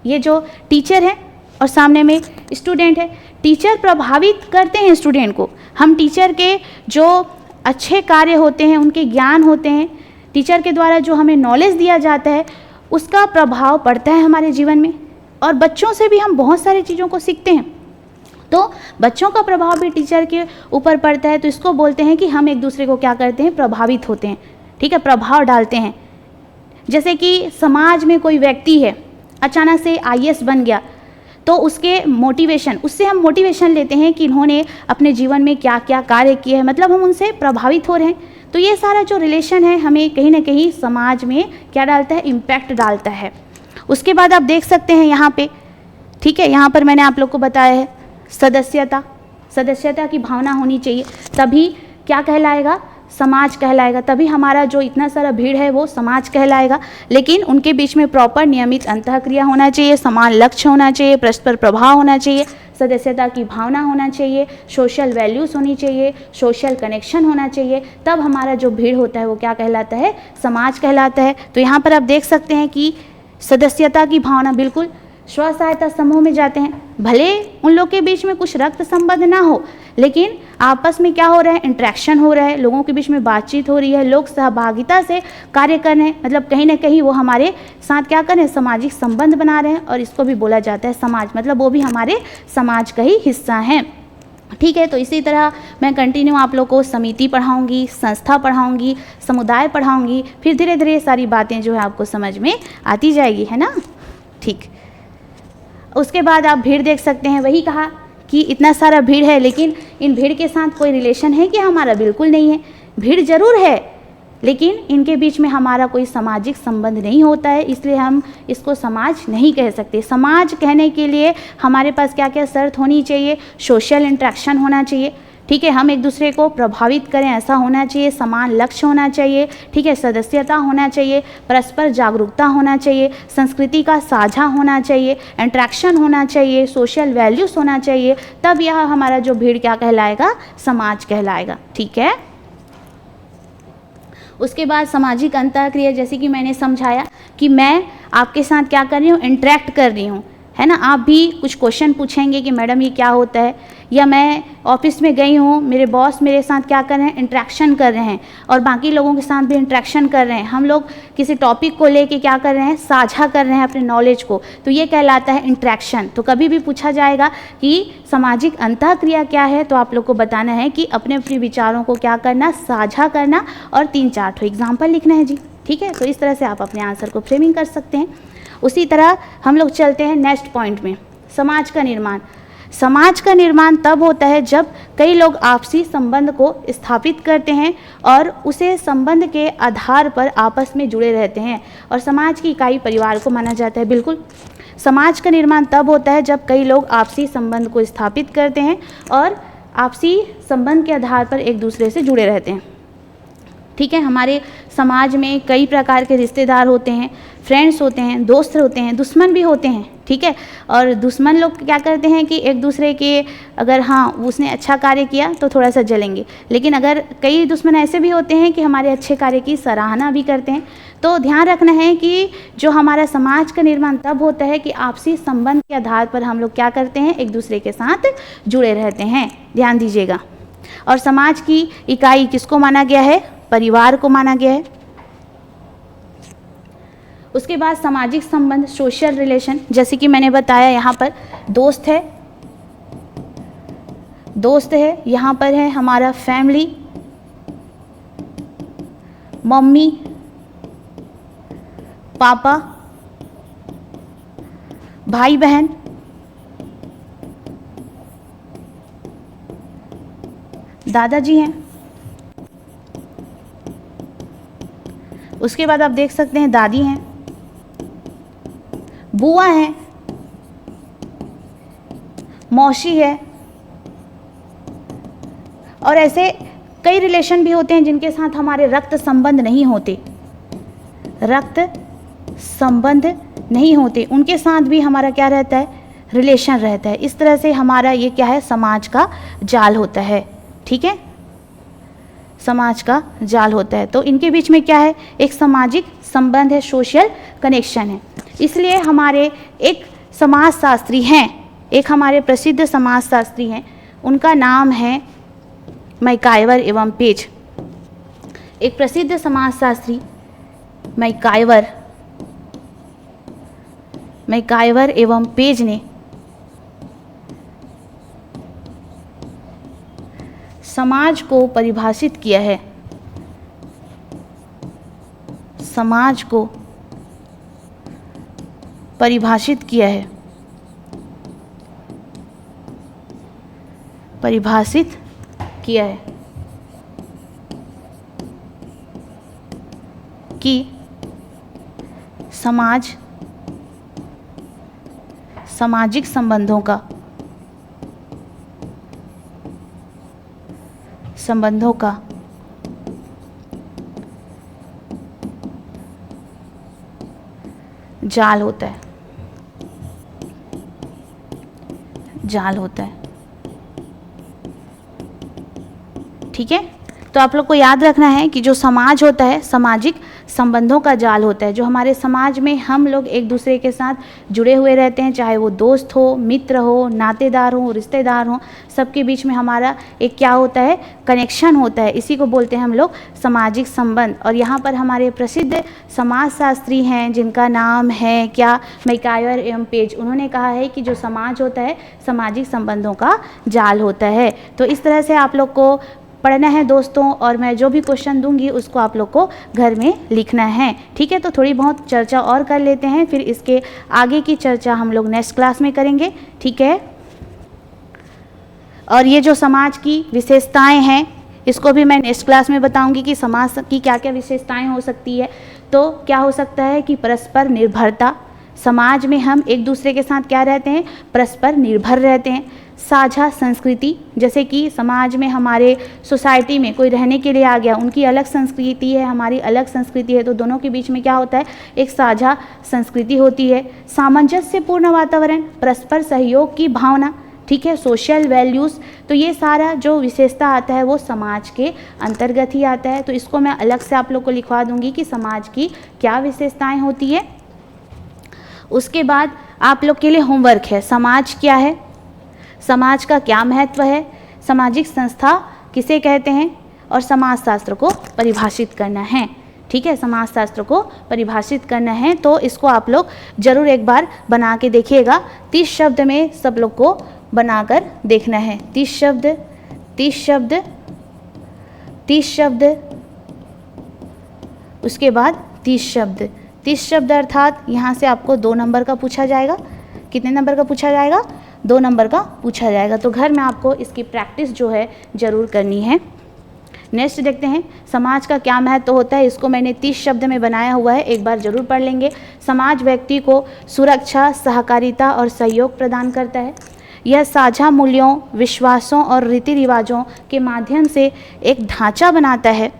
ये जो टीचर है और सामने में स्टूडेंट है। टीचर प्रभावित करते हैं स्टूडेंट को। हम टीचर के जो अच्छे कार्य होते हैं, उनके ज्ञान होते हैं, टीचर के द्वारा जो हमें नॉलेज दिया जाता है उसका प्रभाव पड़ता है हमारे जीवन में। और बच्चों से भी हम बहुत सारी चीज़ों को सीखते हैं, तो बच्चों का प्रभाव भी टीचर के ऊपर पड़ता है। तो इसको बोलते हैं कि हम एक दूसरे को क्या करते हैं, प्रभावित होते हैं, ठीक है, प्रभाव डालते हैं। जैसे कि समाज में कोई व्यक्ति है, अचानक से आईएएस बन गया, तो उसके मोटिवेशन, उससे हम मोटिवेशन लेते हैं कि इन्होंने अपने जीवन में क्या क्या कार्य किए हैं, मतलब हम उनसे प्रभावित हो रहे हैं। तो ये सारा जो रिलेशन है हमें कहीं ना कहीं समाज में क्या डालता है, इम्पैक्ट डालता है। उसके बाद आप देख सकते हैं यहाँ पे, ठीक है, यहाँ पर मैंने आप लोग को बताया है सदस्यता की भावना होनी चाहिए, तभी क्या कहलाएगा, समाज कहलाएगा। तभी हमारा जो इतना सारा भीड़ है वो समाज कहलाएगा। लेकिन उनके बीच में प्रॉपर नियमित अंतःक्रिया होना चाहिए, समान लक्ष्य होना चाहिए, परस्पर प्रभाव होना चाहिए, सदस्यता की भावना होना चाहिए, सोशल वैल्यूज़ होनी चाहिए, सोशल कनेक्शन होना चाहिए, तब हमारा जो भीड़ होता है वो क्या कहलाता है, समाज कहलाता है। तो यहाँ पर आप देख सकते हैं कि सदस्यता की भावना, बिल्कुल स्व सहायता समूह में जाते हैं, भले उन लोग के बीच में कुछ रक्त संबंध ना हो, लेकिन आपस में क्या हो रहा है, इंटरेक्शन हो रहा है, लोगों के बीच में बातचीत हो रही है, लोग सहभागिता से कार्य कर रहे हैं, मतलब कहीं ना कहीं वो हमारे साथ क्या कर रहे हैं, सामाजिक संबंध बना रहे हैं। और इसको भी बोला जाता है समाज, मतलब वो भी हमारे समाज का ही हिस्सा हैं, ठीक है। तो इसी तरह मैं कंटिन्यू आप लोग को समिति पढ़ाऊंगी, संस्था पढ़ाऊंगी, समुदाय पढ़ाऊंगी, फिर धीरे धीरे सारी बातें जो है आपको समझ में आती जाएगी, है ना, ठीक। उसके बाद आप भीड़ देख सकते हैं, वही कहा कि इतना सारा भीड़ है, लेकिन इन भीड़ के साथ कोई रिलेशन है कि हमारा, बिल्कुल नहीं है। भीड़ जरूर है, लेकिन इनके बीच में हमारा कोई सामाजिक संबंध नहीं होता है, इसलिए हम इसको समाज नहीं कह सकते। समाज कहने के लिए हमारे पास क्या क्या शर्त होनी चाहिए, सोशल इंटरेक्शन होना चाहिए, ठीक है, हम एक दूसरे को प्रभावित करें ऐसा होना चाहिए, समान लक्ष्य होना चाहिए, ठीक है, सदस्यता होना चाहिए, परस्पर जागरूकता होना चाहिए, संस्कृति का साझा होना चाहिए, इंटरेक्शन होना चाहिए, सोशल वैल्यूज़ होना चाहिए, तब यह हमारा जो भीड़ क्या कहलाएगा, समाज कहलाएगा, ठीक है। उसके बाद सामाजिक अंतःक्रिया, जैसे कि मैंने समझाया कि मैं आपके साथ क्या कर रही हूँ, इंटरेक्ट कर रही हूँ, है ना। आप भी कुछ क्वेश्चन पूछेंगे कि मैडम ये क्या होता है, या मैं ऑफिस में गई हूँ, मेरे बॉस मेरे साथ क्या कर रहे हैं, इंटरेक्शन कर रहे हैं, और बाकी लोगों के साथ भी इंटरेक्शन कर रहे हैं, हम लोग किसी टॉपिक को लेके क्या कर रहे हैं, साझा कर रहे हैं अपने नॉलेज को, तो ये कहलाता है इंटरेक्शन। तो कभी भी पूछा जाएगा कि सामाजिक अंतःक्रिया क्या है, तो आप लोग को बताना है कि अपने अपने विचारों को क्या करना, साझा करना, और 3-4 ठो एग्जाम्पल लिखना है जी, ठीक है। तो इस तरह से आप अपने आंसर को फ्रेमिंग कर सकते हैं। उसी तरह हम लोग चलते हैं नेक्स्ट पॉइंट में, समाज का निर्माण। समाज का निर्माण तब होता है जब कई लोग आपसी संबंध को स्थापित करते हैं और उसे संबंध के आधार पर आपस में जुड़े रहते हैं, और समाज की इकाई परिवार को माना जाता है। बिल्कुल, समाज का निर्माण तब होता है जब कई लोग आपसी संबंध को स्थापित करते हैं और आपसी संबंध के आधार पर एक दूसरे से जुड़े रहते हैं, ठीक है। हमारे समाज में कई प्रकार के रिश्तेदार होते हैं, फ्रेंड्स होते हैं, दोस्त होते हैं, दुश्मन भी होते हैं, ठीक है। और दुश्मन लोग क्या करते हैं कि एक दूसरे के, अगर हाँ उसने अच्छा कार्य किया तो थोड़ा सा जलेंगे, लेकिन अगर कई दुश्मन ऐसे भी होते हैं कि हमारे अच्छे कार्य की सराहना भी करते हैं। तो ध्यान रखना है कि जो हमारा समाज का निर्माण तब होता है कि आपसी संबंध के आधार पर हम लोग क्या करते हैं, एक दूसरे के साथ जुड़े रहते हैं, ध्यान दीजिएगा। और समाज की इकाई किसको माना गया है, परिवार को माना गया है। उसके बाद सामाजिक संबंध, सोशल रिलेशन, जैसे कि मैंने बताया यहाँ पर दोस्त है, यहाँ पर है हमारा फैमिली, मम्मी पापा, भाई बहन, दादाजी हैं। उसके बाद आप देख सकते हैं दादी हैं, बुआ हैं, मौसी है, और ऐसे कई रिलेशन भी होते हैं जिनके साथ हमारे रक्त संबंध नहीं होते, रक्त संबंध नहीं होते, उनके साथ भी हमारा क्या रहता है, रिलेशन रहता है। इस तरह से हमारा ये क्या है, समाज का जाल होता है। ठीक है, समाज का जाल होता है। तो इनके बीच में क्या है, एक सामाजिक संबंध है, सोशल कनेक्शन है। इसलिए हमारे एक समाजशास्त्री हैं, एक हमारे प्रसिद्ध समाजशास्त्री हैं, उनका नाम है मैकाइवर एवं पेज। एक प्रसिद्ध समाजशास्त्री मैकाइवर एवं पेज ने समाज को परिभाषित किया है, समाज को परिभाषित किया है, परिभाषित किया है कि समाज सामाजिक संबंधों का जाल होता है, जाल होता है। ठीक है, तो आप लोग को याद रखना है कि जो समाज होता है सामाजिक संबंधों का जाल होता है। जो हमारे समाज में हम लोग एक दूसरे के साथ जुड़े हुए रहते हैं, चाहे वो दोस्त हो, मित्र हो, नातेदार हो, रिश्तेदार हो, सबके बीच में हमारा एक क्या होता है, कनेक्शन होता है। इसी को बोलते हैं हम लोग सामाजिक संबंध। और यहाँ पर हमारे प्रसिद्ध समाजशास्त्री हैं जिनका नाम है क्या, मैकाइवर एवं पेज। उन्होंने कहा है कि जो समाज होता है सामाजिक संबंधों का जाल होता है। तो इस तरह से आप लोग को पढ़ना है दोस्तों, और मैं जो भी क्वेश्चन दूंगी उसको आप लोग को घर में लिखना है। ठीक है, तो थोड़ी बहुत चर्चा और कर लेते हैं, फिर इसके आगे की चर्चा हम लोग नेक्स्ट क्लास में करेंगे। ठीक है, और ये जो समाज की विशेषताएं हैं इसको भी मैं नेक्स्ट क्लास में बताऊंगी कि समाज की क्या क्या विशेषताएं हो सकती है। तो क्या हो सकता है कि परस्पर निर्भरता, समाज में हम एक दूसरे के साथ क्या रहते हैं, परस्पर निर्भर रहते हैं। साझा संस्कृति, जैसे कि समाज में हमारे सोसाइटी में कोई रहने के लिए आ गया, उनकी अलग संस्कृति है, हमारी अलग संस्कृति है, तो दोनों के बीच में क्या होता है, एक साझा संस्कृति होती है। सामंजस्यपूर्ण वातावरण, परस्पर सहयोग की भावना, ठीक है, सोशल वैल्यूज़, तो ये सारा जो विशेषता आता है वो समाज के अंतर्गत ही आता है। तो इसको मैं अलग से आप लोग को लिखवा दूंगी कि समाज की क्या विशेषताएं होती है। उसके बाद आप लोग के लिए होमवर्क है, समाज क्या है, समाज का क्या महत्व है, सामाजिक संस्था किसे कहते हैं, और समाजशास्त्र को परिभाषित करना है। ठीक है, समाजशास्त्र को परिभाषित करना है, तो इसको आप लोग ज़रूर एक बार बना के देखिएगा। 30 शब्द में सब लोग को बनाकर देखना है। 30 शब्द 30 शब्द, उसके बाद 30 शब्द। 30 शब्द अर्थात यहाँ से आपको 2 नंबर का पूछा जाएगा। कितने नंबर का पूछा जाएगा, 2 नंबर का पूछा जाएगा। तो घर में आपको इसकी प्रैक्टिस जो है ज़रूर करनी है। नेक्स्ट देखते हैं, समाज का क्या महत्व होता है। इसको मैंने 30 शब्द में बनाया हुआ है, एक बार ज़रूर पढ़ लेंगे। समाज व्यक्ति को सुरक्षा, सहकारिता और सहयोग प्रदान करता है। यह साझा मूल्यों, विश्वासों और रीति रिवाजों के माध्यम से एक ढांचा बनाता है,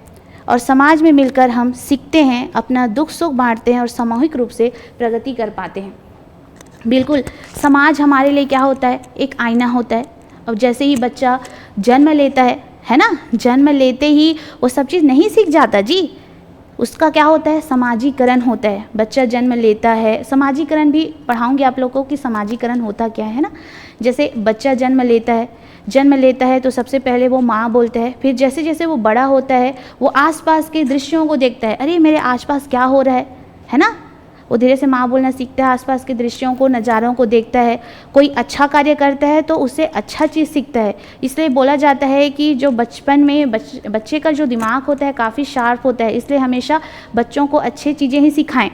और समाज में मिलकर हम सीखते हैं, अपना दुख सुख बांटते हैं और सामूहिक रूप से प्रगति कर पाते हैं। बिल्कुल, समाज हमारे लिए क्या होता है, एक आईना होता है। और जैसे ही बच्चा जन्म लेता है ना, जन्म लेते ही वो सब चीज़ नहीं सीख जाता जी, उसका क्या होता है, समाजीकरण होता है। बच्चा जन्म लेता है, समाजीकरण भी पढ़ाऊंगी आप लोगों को कि समाजीकरण होता क्या है ना। जैसे बच्चा जन्म लेता है तो सबसे पहले वो माँ बोलता है, फिर जैसे जैसे वो बड़ा होता है वो आसपास के दृश्यों को देखता है, अरे मेरे आसपास क्या हो रहा है ना, वो धीरे से माँ बोलना सीखता है, आसपास के दृश्यों को, नज़ारों को देखता है। कोई अच्छा कार्य करता है तो उससे अच्छा चीज़ सीखता है। इसलिए बोला जाता है कि जो बचपन में बच्चे का जो दिमाग होता है काफ़ी शार्प होता है, इसलिए हमेशा बच्चों को अच्छी चीज़ें ही सिखाएं।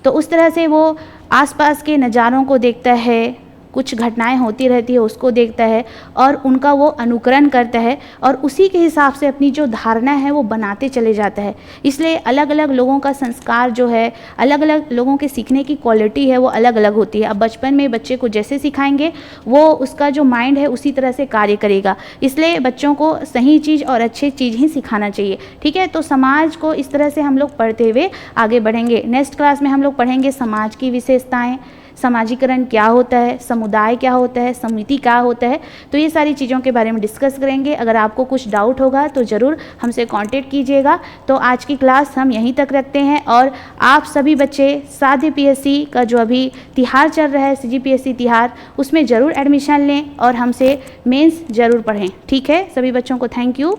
तो उस तरह से वो आसपास के नज़ारों को देखता है, कुछ घटनाएं होती रहती है उसको देखता है और उनका वो अनुकरण करता है और उसी के हिसाब से अपनी जो धारणा है वो बनाते चले जाता है। इसलिए अलग अलग लोगों का संस्कार जो है, अलग अलग लोगों के सीखने की क्वालिटी है वो अलग अलग होती है। अब बचपन में बच्चे को जैसे सिखाएंगे वो उसका जो माइंड है उसी तरह से कार्य करेगा। इसलिए बच्चों को सही चीज़ और अच्छी चीज़ ही सिखाना चाहिए। ठीक है, तो समाज को इस तरह से हम लोग पढ़ते हुए आगे बढ़ेंगे। नेक्स्ट क्लास में हम लोग पढ़ेंगे समाज की विशेषताएं, समाजीकरण क्या होता है, समुदाय क्या होता है, समिति क्या होता है। तो ये सारी चीज़ों के बारे में डिस्कस करेंगे। अगर आपको कुछ डाउट होगा तो ज़रूर हमसे कांटेक्ट कीजिएगा। तो आज की क्लास हम यहीं तक रखते हैं और आप सभी बच्चे साध्य पीएससी का जो अभी तिहार चल रहा है, सीजीपीएससी तिहार, उसमें ज़रूर एडमिशन लें और हमसे मेंस ज़रूर पढ़ें। ठीक है, सभी बच्चों को थैंक यू।